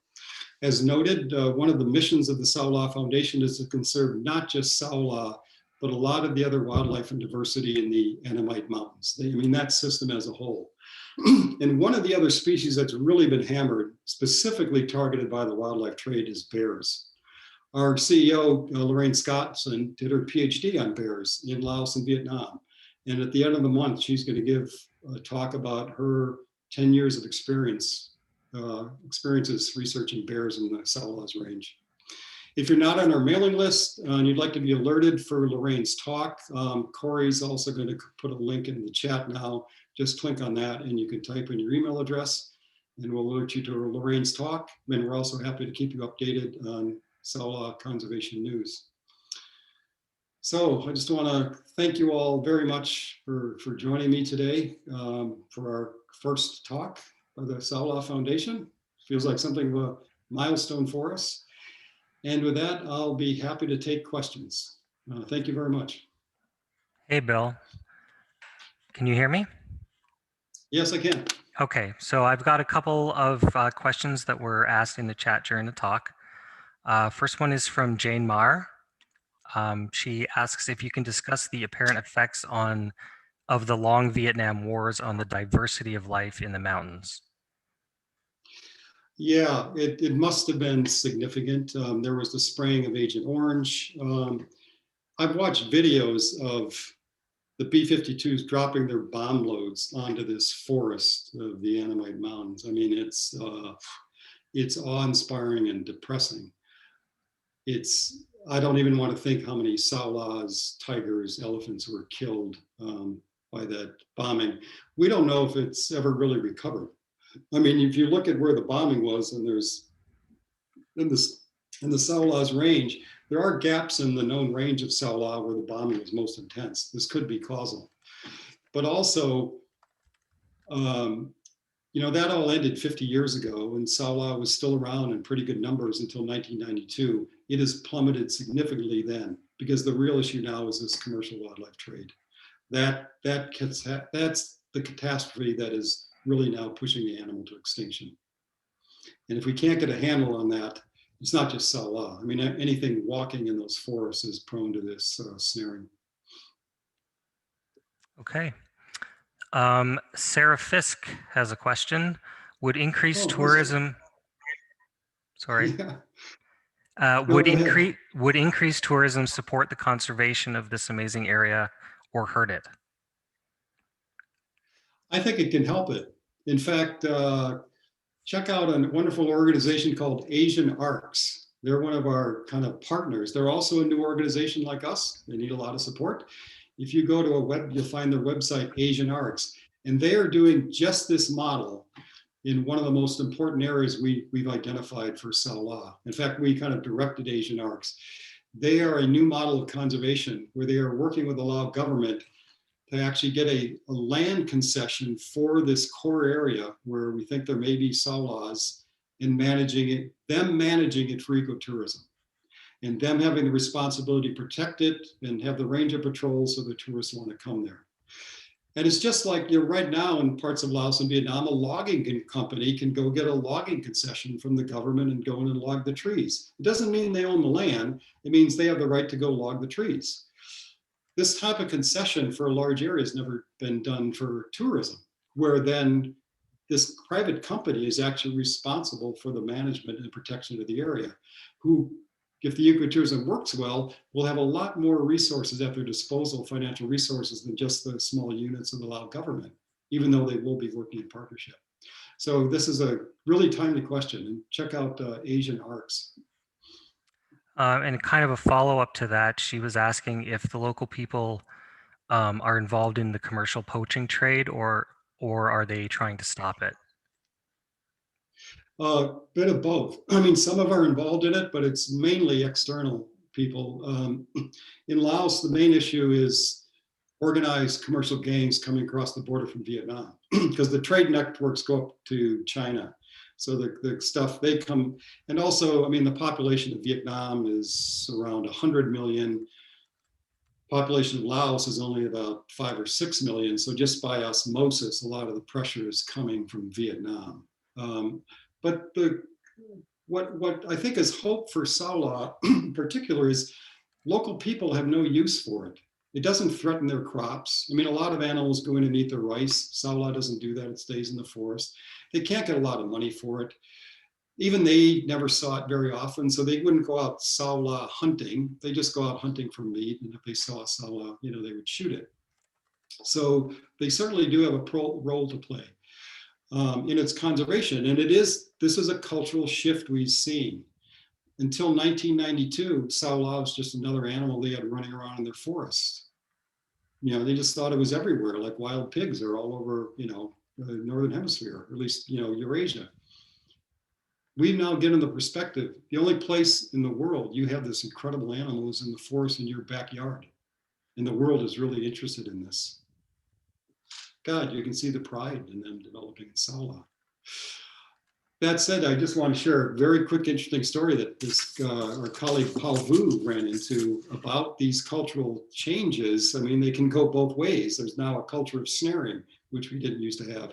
As noted, one of the missions of the Saola Foundation is to conserve not just Saola, but a lot of the other wildlife and diversity in the Annamite Mountains. I mean, that system as a whole. And one of the other species that's really been hammered, specifically targeted by the wildlife trade, is bears. Our CEO, Lorraine Scottson, did her PhD on bears in Laos and Vietnam. And at the end of the month, she's going to give a talk about her 10 years of experiences researching bears in the Saolas range. If you're not on our mailing list and you'd like to be alerted for Lorraine's talk, Corey's also going to put a link in the chat now. Just click on that and you can type in your email address and we'll alert you to Lorraine's talk. And we're also happy to keep you updated on Saola conservation news. So I just want to thank you all very much for joining me today for our first talk by the Saola Foundation. Feels like something of a milestone for us. And with that, I'll be happy to take questions. Thank you very much. Hey, Bill. Can you hear me? Yes, I can. Okay, so I've got a couple of questions that were asked in the chat during the talk. First one is from Jane Marr. She asks if you can discuss the apparent effects of the long Vietnam Wars on the diversity of life in the mountains. Yeah, it must have been significant. There was the spraying of Agent Orange. I've watched videos of the B-52s dropping their bomb loads onto this forest of the Annamite Mountains. I mean, it's awe-inspiring and depressing. I don't even want to think how many Saolas, tigers, elephants were killed by that bombing. We don't know if it's ever really recovered. I mean, if you look at where the bombing was, and there's in the Saola's range, there are gaps in the known range of Saola where the bombing was most intense. This could be causal. But also, that all ended 50 years ago, and Saola was still around in pretty good numbers until 1992. It has plummeted significantly then, because the real issue now is this commercial wildlife trade. That's the catastrophe that is really now pushing the animal to extinction. And if we can't get a handle on that, it's not just Salah. I mean, anything walking in those forests is prone to this snaring. Okay. Sarah Fisk has a question. Would increased tourism... Sorry. Yeah. Would increased tourism support the conservation of this amazing area or hurt it? I think it can help it. In fact, check out a wonderful organization called Asian Arcs. They're one of our kind of partners. They're also a new organization like us. They need a lot of support. If you go to you'll find their website, Asian Arcs, and they are doing just this model in one of the most important areas we've identified for Salah. In fact, we kind of directed Asian Arcs. They are a new model of conservation where they are working with the Lao government to actually get a land concession for this core area where we think there may be Saolas, and managing it for ecotourism, and them having the responsibility to protect it and have the ranger patrol so the tourists want to come there. And it's just like right now in parts of Laos and Vietnam, a logging company can go get a logging concession from the government and go in and log the trees. It doesn't mean they own the land. It means they have the right to go log the trees. This type of concession for a large area has never been done for tourism, where then this private company is actually responsible for the management and protection of the area, who, if the ecotourism works well, will have a lot more resources at their disposal, financial resources, than just the small units of the Lao government, even though they will be working in partnership. So this is a really timely question, and check out Asian Arcs. And kind of a follow-up to that, she was asking if the local people are involved in the commercial poaching trade, or are they trying to stop it? A bit of both. I mean, some of them are involved in it, but it's mainly external people. In Laos, the main issue is organized commercial gangs coming across the border from Vietnam, because the trade networks go up to China. So the stuff they come, and also, I mean, the population of Vietnam is around 100 million. Population of Laos is only about 5 or 6 million. So just by osmosis, a lot of the pressure is coming from Vietnam. But what I think is hope for Salah in particular is local people have no use for it. It doesn't threaten their crops. I mean, a lot of animals go in and eat the rice. Salah doesn't do that. It stays in the forest. They can't get a lot of money for it. Even they never saw it very often, so they wouldn't go out Saola hunting. They just go out hunting for meat, and if they saw a Saola, they would shoot it. So they certainly do have a role to play in its conservation, and this is a cultural shift we've seen. Until 1992, Saola was just another animal they had running around in their forests. They just thought it was everywhere, like wild pigs are all over, the Northern Hemisphere, or at least, Eurasia. We've now given the perspective, the only place in the world you have this incredible animal is in the forest in your backyard. And the world is really interested in this. God, you can see the pride in them developing in Salah. That said, I just want to share a very quick, interesting story that our colleague Paul Vu ran into about these cultural changes. I mean, they can go both ways. There's now a culture of snaring, which we didn't used to have.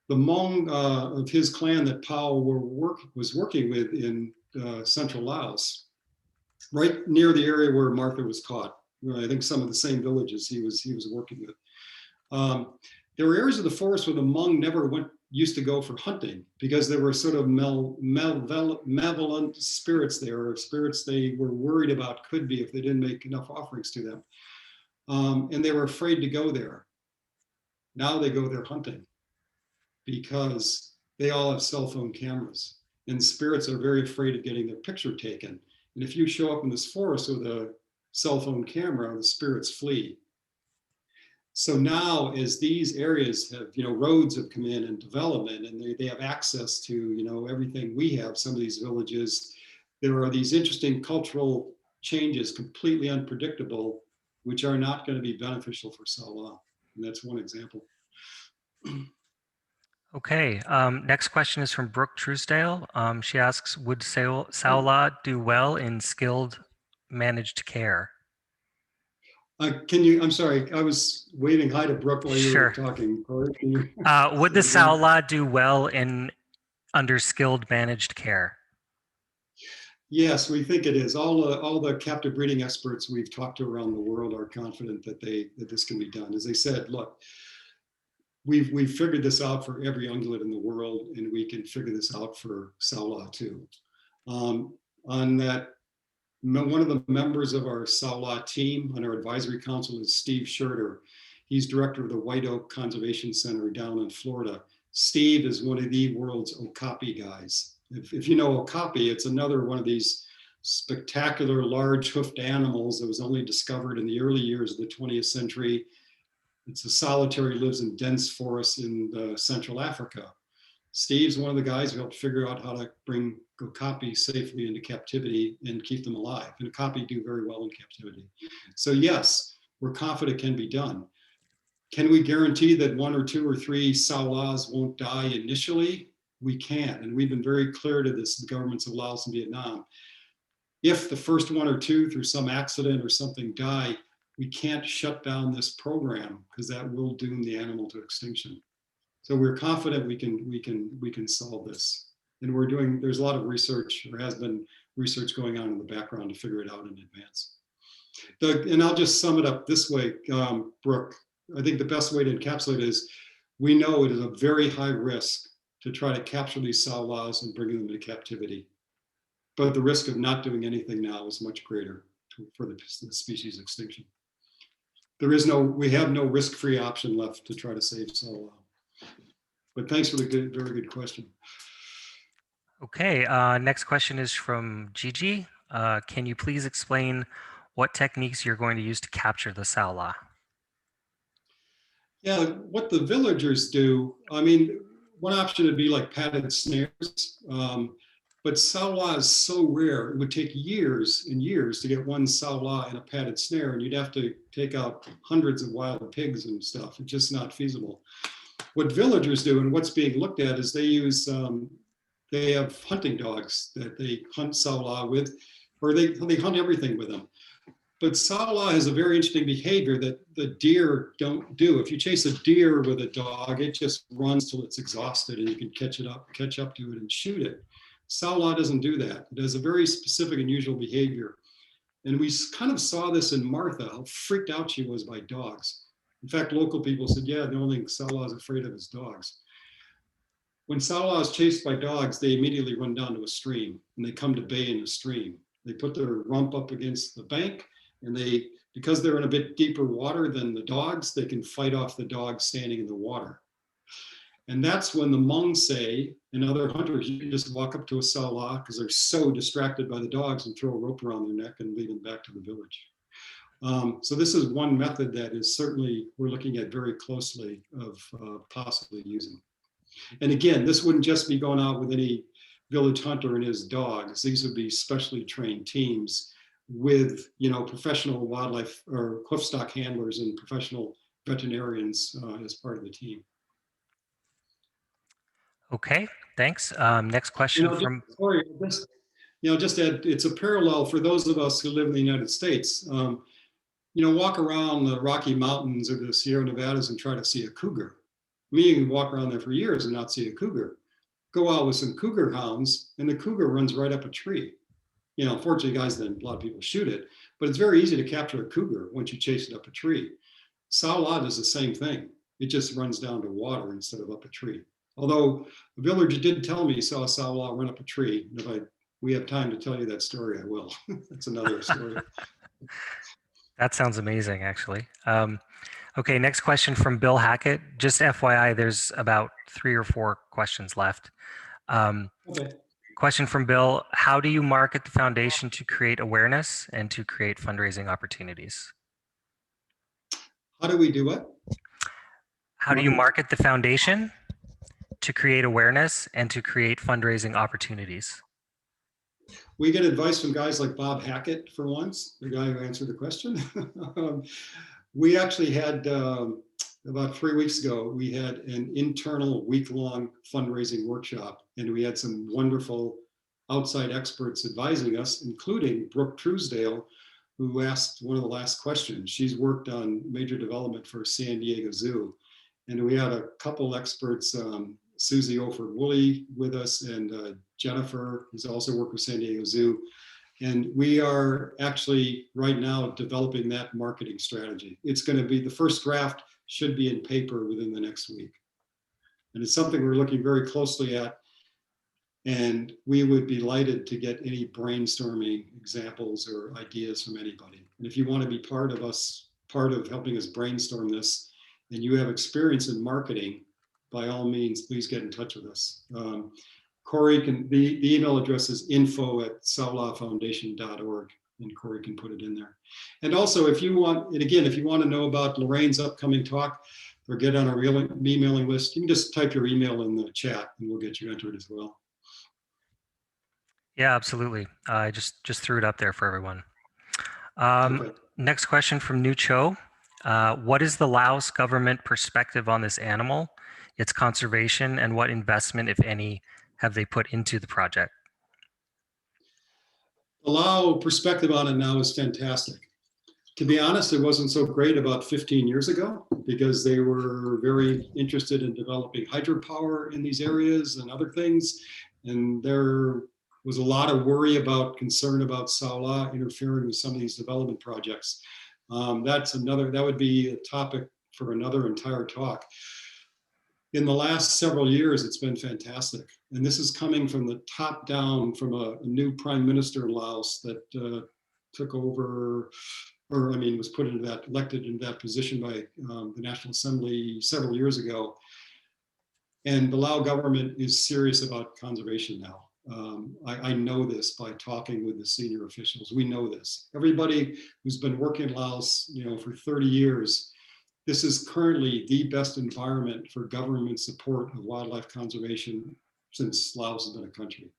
The Hmong of his clan that Paul was working with in central Laos right near the area where Martha was caught. I think some of the same villages he was working with. There were areas of the forest where the Hmong never used to go for hunting because there were sort of malevolent spirits there, or spirits they were worried about could be if they didn't make enough offerings to them. And they were afraid to go there. Now they go there hunting because they all have cell phone cameras, and spirits are very afraid of getting their picture taken. And if you show up in this forest with a cell phone camera, the spirits flee. So now, as these areas have, roads have come in and development, and they have access to, everything we have, some of these villages, there are these interesting cultural changes, completely unpredictable, which are not going to be beneficial for Salah. And that's one example. Okay, next question is from Brooke Truesdale. She asks, would Saola do well in skilled managed care? I'm sorry, I was waving hi to Brooke while you were Sure. talking. Would the Saola do well under skilled managed care? Yes, we think it is. All the captive breeding experts we've talked to around the world are confident that this can be done. As they said, look, we've figured this out for every ungulate in the world, and we can figure this out for Saola too. On that, one of the members of our Saola team on our advisory council is Steve Schurter. He's director of the White Oak Conservation Center down in Florida. Steve is one of the world's okapi guys. If you know okapi, it's another one of these spectacular large hoofed animals that was only discovered in the early years of the 20th century. It's a solitary, lives in dense forests in Central Africa. Steve's one of the guys who helped figure out how to bring okapi safely into captivity and keep them alive. And okapi do very well in captivity. So yes, we're confident it can be done. Can we guarantee that 1 or 2 or 3 Saolas won't die initially? We can't, and we've been very clear to this, the governments of Laos and Vietnam. If the first 1 or 2 through some accident or something die, we can't shut down this program because that will doom the animal to extinction. So we're confident we can solve this. And there's a lot of research, or has been research going on in the background to figure it out in advance. And I'll just sum it up this way, Brooke. I think the best way to encapsulate it is, we know it is a very high risk to try to capture these Saolas and bring them into captivity. But the risk of not doing anything now is much greater for the species extinction. We have no risk-free option left to try to save Saola. But thanks for the very good question. Okay, next question is from Gigi. Can you please explain what techniques you're going to use to capture the Saola? Yeah, what the villagers do, I mean, one option would be like padded snares, but Saola is so rare, it would take years and years to get one Saola in a padded snare, and you'd have to take out hundreds of wild pigs and stuff. It's just not feasible. What villagers do, and what's being looked at, is they have hunting dogs that they hunt Saola with, or they hunt everything with them. But Salah has a very interesting behavior that the deer don't do. If you chase a deer with a dog, it just runs till it's exhausted and you can catch up to it and shoot it. Salah doesn't do that. It has a very specific, unusual behavior. And we kind of saw this in Martha, how freaked out she was by dogs. In fact, local people said, yeah, the only thing Salah is afraid of is dogs. When Salah is chased by dogs, they immediately run down to a stream and they come to bay in a stream. They put their rump up against the bank, and because they're in a bit deeper water than the dogs, they can fight off the dogs standing in the water. And that's when the Hmong say, and other hunters, you can just walk up to a Salah because they're so distracted by the dogs and throw a rope around their neck and lead them back to the village. So this is one method that is certainly we're looking at very closely of possibly using. And again, this wouldn't just be going out with any village hunter and his dogs. These would be specially trained teams with professional wildlife or hoofstock handlers and professional veterinarians as part of the team. Okay, thanks. Next question from. Sorry, just add, it's a parallel for those of us who live in the United States. Walk around the Rocky Mountains or the Sierra Nevadas and try to see a cougar. You can walk around there for years and not see a cougar. Go out with some cougar hounds, and the cougar runs right up a tree. unfortunately, guys, then a lot of people shoot it, but it's very easy to capture a cougar once you chase it up a tree. Saola does the same thing. It just runs down to water instead of up a tree. Although a villager did tell me he saw a Saola run up a tree. And if we have time to tell you that story, I will. That's another story. That sounds amazing, actually. Okay, next question from Bill Hackett. Just FYI, there's about 3 or 4 questions left. Okay. Question from Bill: how do you market the foundation to create awareness and to create fundraising opportunities? How do we do what? How do you market the foundation to create awareness and to create fundraising opportunities? We get advice from guys like Bob Hackett, for once, the guy who answered the question. We actually had, about 3 weeks ago, we had an internal week-long fundraising workshop, and we had some wonderful outside experts advising us, including Brooke Truesdale, who asked one of the last questions. She's worked on major development for San Diego Zoo. And we had a couple experts, Susie Ofer Woolley with us, and Jennifer, who's also worked with San Diego Zoo. And we are actually right now developing that marketing strategy. It's going to be, the first draft should be in paper within the next week. And it's something we're looking very closely at. And we would be delighted to get any brainstorming examples or ideas from anybody. And if you want to be part of helping us brainstorm this, and you have experience in marketing, by all means, please get in touch with us. Corey the email address is info@saolafoundation.org, and Corey can put it in there. And also, if you want to know about Lorraine's upcoming talk or get on our emailing list, you can just type your email in the chat and we'll get you entered as well. Yeah, absolutely. I just threw it up there for everyone. Next question from Nu Cho. What is the Laos government perspective on this animal, its conservation, and what investment, if any, have they put into the project? The Lao perspective on it now is fantastic. To be honest, it wasn't so great about 15 years ago because they were very interested in developing hydropower in these areas and other things. And there was a lot of concern about Salah interfering with some of these development projects. That would be a topic for another entire talk. In the last several years, it's been fantastic. And this is coming from the top down from a new prime minister in Laos that took over, was elected into that position by the National Assembly several years ago. And the Lao government is serious about conservation now. I know this by talking with the senior officials. We know this. Everybody who's been working in Laos, for 30 years, this is currently the best environment for government support of wildlife conservation since Laos has been a country.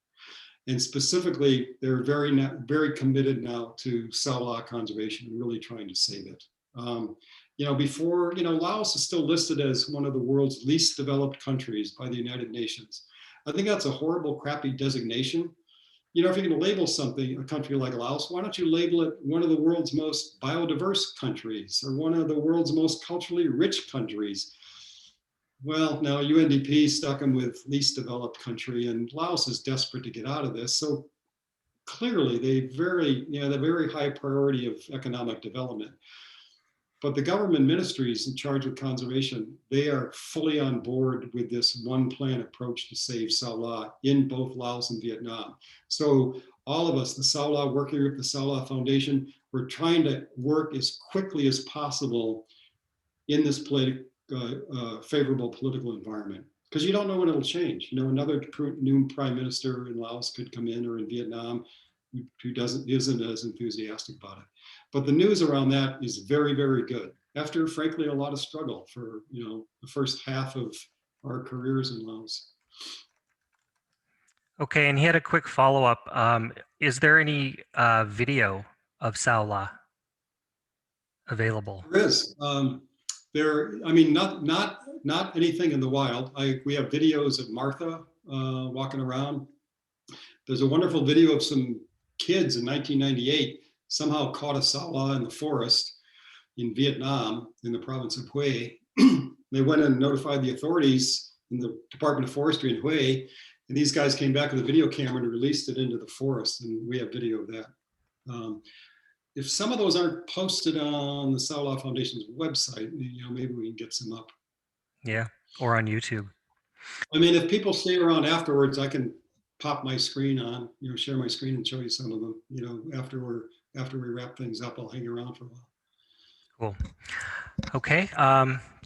And specifically, they're very committed now to Salah conservation and really trying to save it. Laos is still listed as one of the world's least developed countries by the United Nations. I think that's a horrible, crappy designation. If you're going to label something, a country like Laos, why don't you label it one of the world's most biodiverse countries or one of the world's most culturally rich countries? Well, now UNDP stuck them with least developed country, and Laos is desperate to get out of this. So clearly, the very high priority of economic development. But the government ministries in charge of conservation, they are fully on board with this one plan approach to save Salah in both Laos and Vietnam. So all of us, the Saola working group, the Saola Foundation, we're trying to work as quickly as possible in this favorable political environment. Because you don't know when it'll change. Another new prime minister in Laos could come in, or in Vietnam, who isn't as enthusiastic about it. But the news around that is very, very good. After, frankly, a lot of struggle for the first half of our careers in Laos. Okay, and he had a quick follow-up. Is there any video of Saola available? There is. Not anything in the wild. We have videos of Martha walking around. There's a wonderful video of some kids in 1998 somehow caught a Saola in the forest in Vietnam, in the province of Hue. They went and notified the authorities in the Department of Forestry in Hue, And these guys came back with a video camera and released it into the forest, and we have video of that. If some of those aren't posted on the Saola Foundation's website, maybe we can get some up. Yeah, or on YouTube. I mean, if people stay around afterwards, I can pop my screen on, share my screen and show you some of them. After we wrap things up, I'll hang around for a while. Cool. Okay.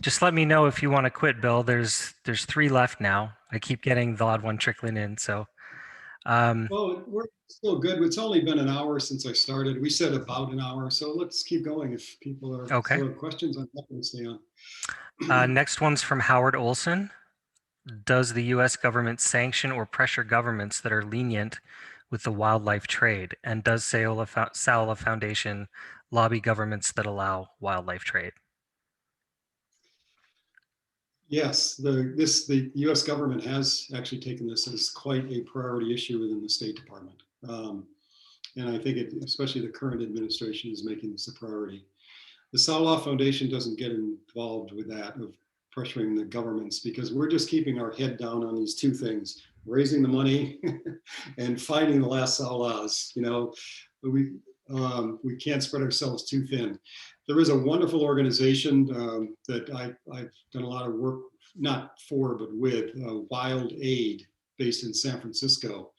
Just let me know if you want to quit, Bill. There's 3 left now. I keep getting the odd one trickling in. So. Well, we're still good. It's only been an hour since I started. We said about an hour, so let's keep going. If people are still have questions, I'm happy to stay on. Next one's from Howard Olson. Does the U.S. government sanction or pressure governments that are lenient with the wildlife trade? And does Saola Foundation lobby governments that allow wildlife trade? Yes, the U.S. government has actually taken this as quite a priority issue within the State Department. And I think especially the current administration is making this a priority. The Salah Foundation doesn't get involved with that, of pressuring the governments, because we're just keeping our head down on these 2 things: raising the money and finding the last Salahs. We can't spread ourselves too thin. There is a wonderful organization that I've done a lot of work, not for, but with, Wild Aid, based in San Francisco.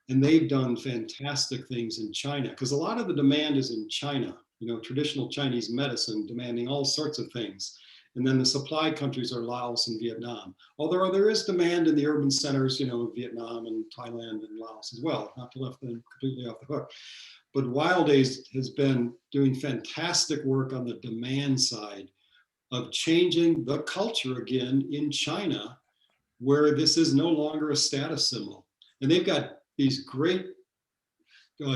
And they've done fantastic things in China, because a lot of the demand is in China, traditional Chinese medicine demanding all sorts of things. And then the supply countries are Laos and Vietnam. Although there is demand in the urban centers, Vietnam and Thailand and Laos as well, not to let them completely off the hook. But Wild Aid has been doing fantastic work on the demand side of changing the culture again in China, where this is no longer a status symbol. And they've got these great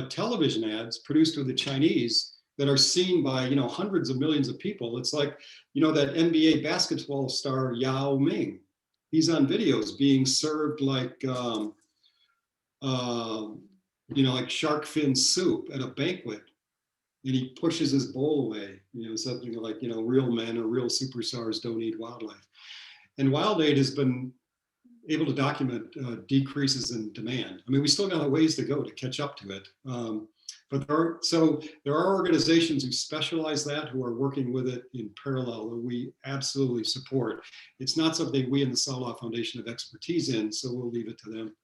television ads produced with the Chinese that are seen by hundreds of millions of people. It's like that NBA basketball star Yao Ming. He's on videos being served like like shark fin soup at a banquet, and he pushes his bowl away. Something like real men or real superstars don't eat wildlife. And Wild Aid has been able to document decreases in demand. I mean, we still got a ways to go to catch up to it. But there are organizations who specialize that, who are working with it in parallel, and we absolutely support. It's not something we in the Salah Foundation have expertise in, so we'll leave it to them.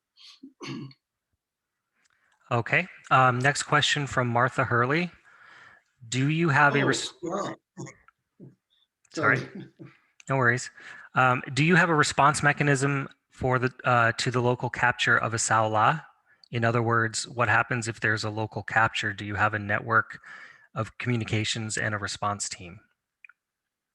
Okay. Next question from Martha Hurley. Do you have wow. Sorry. No worries. Do you have a response mechanism for to the local capture of a Saola? In other words, what happens if there's a local capture? Do you have a network of communications and a response team?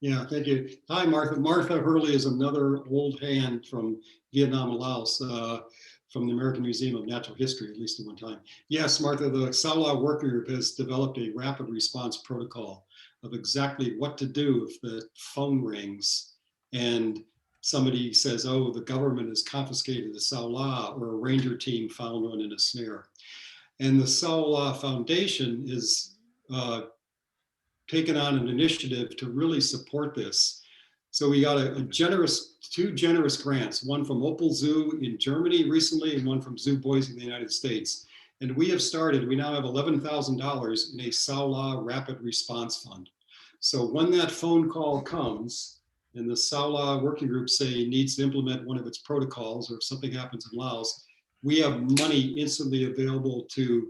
Yeah, thank you. Hi, Martha. Martha Hurley is another old hand from Vietnam and Laos, from the American Museum of Natural History, at least at one time. Yes, Martha, the Salah Working Group has developed a rapid response protocol of exactly what to do if the phone rings and somebody says, oh, the government has confiscated a Salah, or a ranger team found one in a snare. And the Saola Foundation is taken on an initiative to really support this. So we got two generous grants, one from Opel Zoo in Germany recently, and one from Zoo Boys in the United States. And we now have $11,000 in a Saola Rapid Response Fund. So when that phone call comes, and the Saola Working Group needs to implement one of its protocols, or if something happens in Laos, we have money instantly available to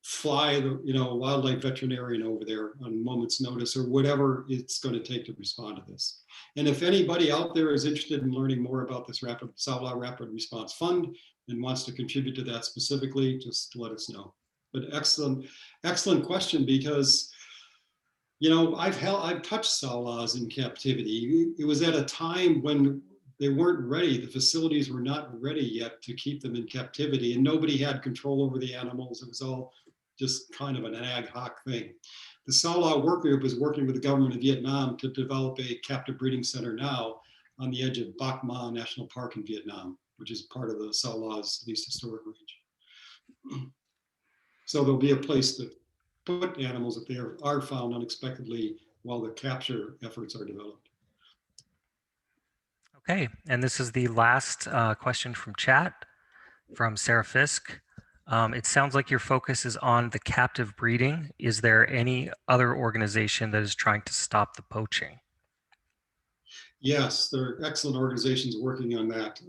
fly the wildlife veterinarian over there on a moment's notice, or whatever it's going to take to respond to this. And if anybody out there is interested in learning more about this Saola Rapid Response Fund and wants to contribute to that specifically, just let us know. But excellent question, because I've touched Saolas in captivity. It was at a time when they weren't ready. The facilities were not ready yet to keep them in captivity, and nobody had control over the animals. It was all just kind of an ad hoc thing. The Salah Work Group is working with the government of Vietnam to develop a captive breeding center now on the edge of Bac Ma National Park in Vietnam, which is part of the Salah's least historic range. So there'll be a place to put animals if they are found unexpectedly while the capture efforts are developed. Okay, and this is the last question from chat. from Sarah Fisk. It sounds like your focus is on the captive breeding. Is there any other organization that is trying to stop the poaching? Yes, there are excellent organizations working on that.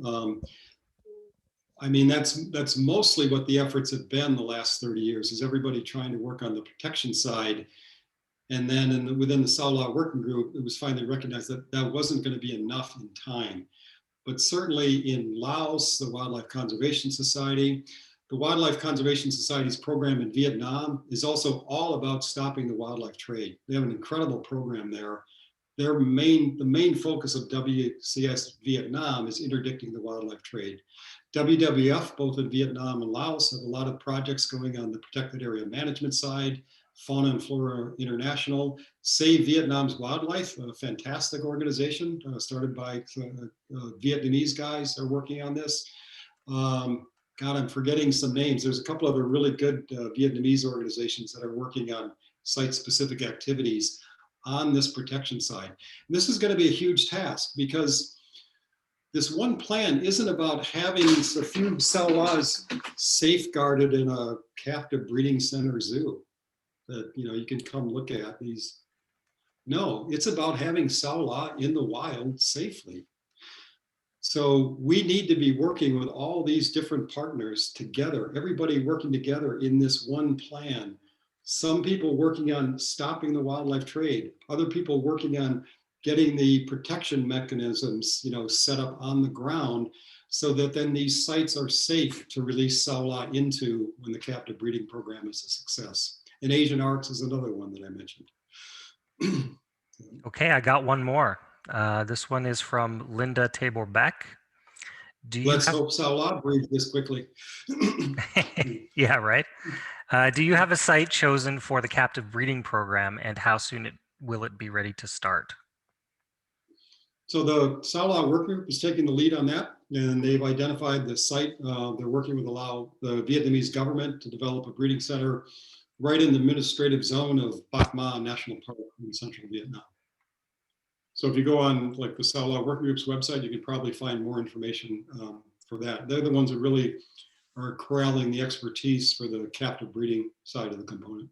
I mean, that's mostly what the efforts have been the last 30 years, is everybody trying to work on the protection side. And then within the Salah working group, it was finally recognized that that wasn't going to be enough in time. But certainly in Laos, the Wildlife Conservation Society, the Wildlife Conservation Society's program in Vietnam is also all about stopping the wildlife trade. They have an incredible program there. The main focus of WCS Vietnam is interdicting the wildlife trade. WWF, both in Vietnam and Laos, have a lot of projects going on the protected area management side. Fauna and Flora International, Save Vietnam's Wildlife, a fantastic organization started by Vietnamese guys are working on this. God, I'm forgetting some names. There's a couple other really good Vietnamese organizations that are working on site-specific activities on this protection side. And this is going to be a huge task because this one plan isn't about having a few Salahs safeguarded in a captive breeding center zoo that you can come look at these. No, it's about having Salah in the wild safely. So we need to be working with all these different partners together, everybody working together in this one plan. Some people working on stopping the wildlife trade, other people working on getting the protection mechanisms, set up on the ground so that then these sites are safe to release Salah into when the captive breeding program is a success. And Asian Arcs is another one that I mentioned. Okay, I got one more. This one is from Linda Tabor Beck. Let's hope Salah breeds this quickly. Yeah, right. Do you have a site chosen for the captive breeding program, and how soon will it be ready to start? So the Salah work group is taking the lead on that, and they've identified the site. They're working with the Vietnamese government to develop a breeding center right in the administrative zone of Bac Ma National Park in central Vietnam. So if you go on like the Salah working group's website, you can probably find more information for that. They're the ones that really are corralling the expertise for the captive breeding side of the component.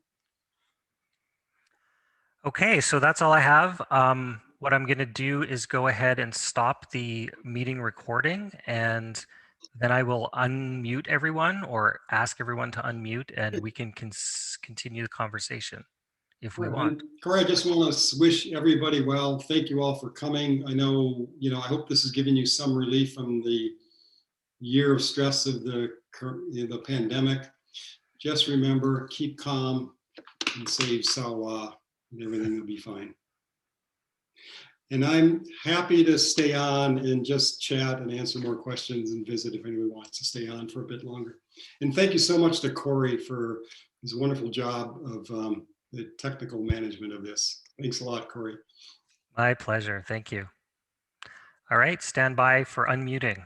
Okay, so that's all I have. What I'm going to do is go ahead and stop the meeting recording, and then I will unmute everyone or ask everyone to unmute, and we can continue the conversation if we want. Corey, I just want to wish everybody well. Thank you all for coming. I know, I hope this has given you some relief from the year of stress of the pandemic. Just remember, keep calm and save Salah, and everything will be fine. And I'm happy to stay on and just chat and answer more questions and visit if anyone wants to stay on for a bit longer. And thank you so much to Corey for his wonderful job of the technical management of this. Thanks a lot, Corey. My pleasure. Thank you. All right, stand by for unmuting.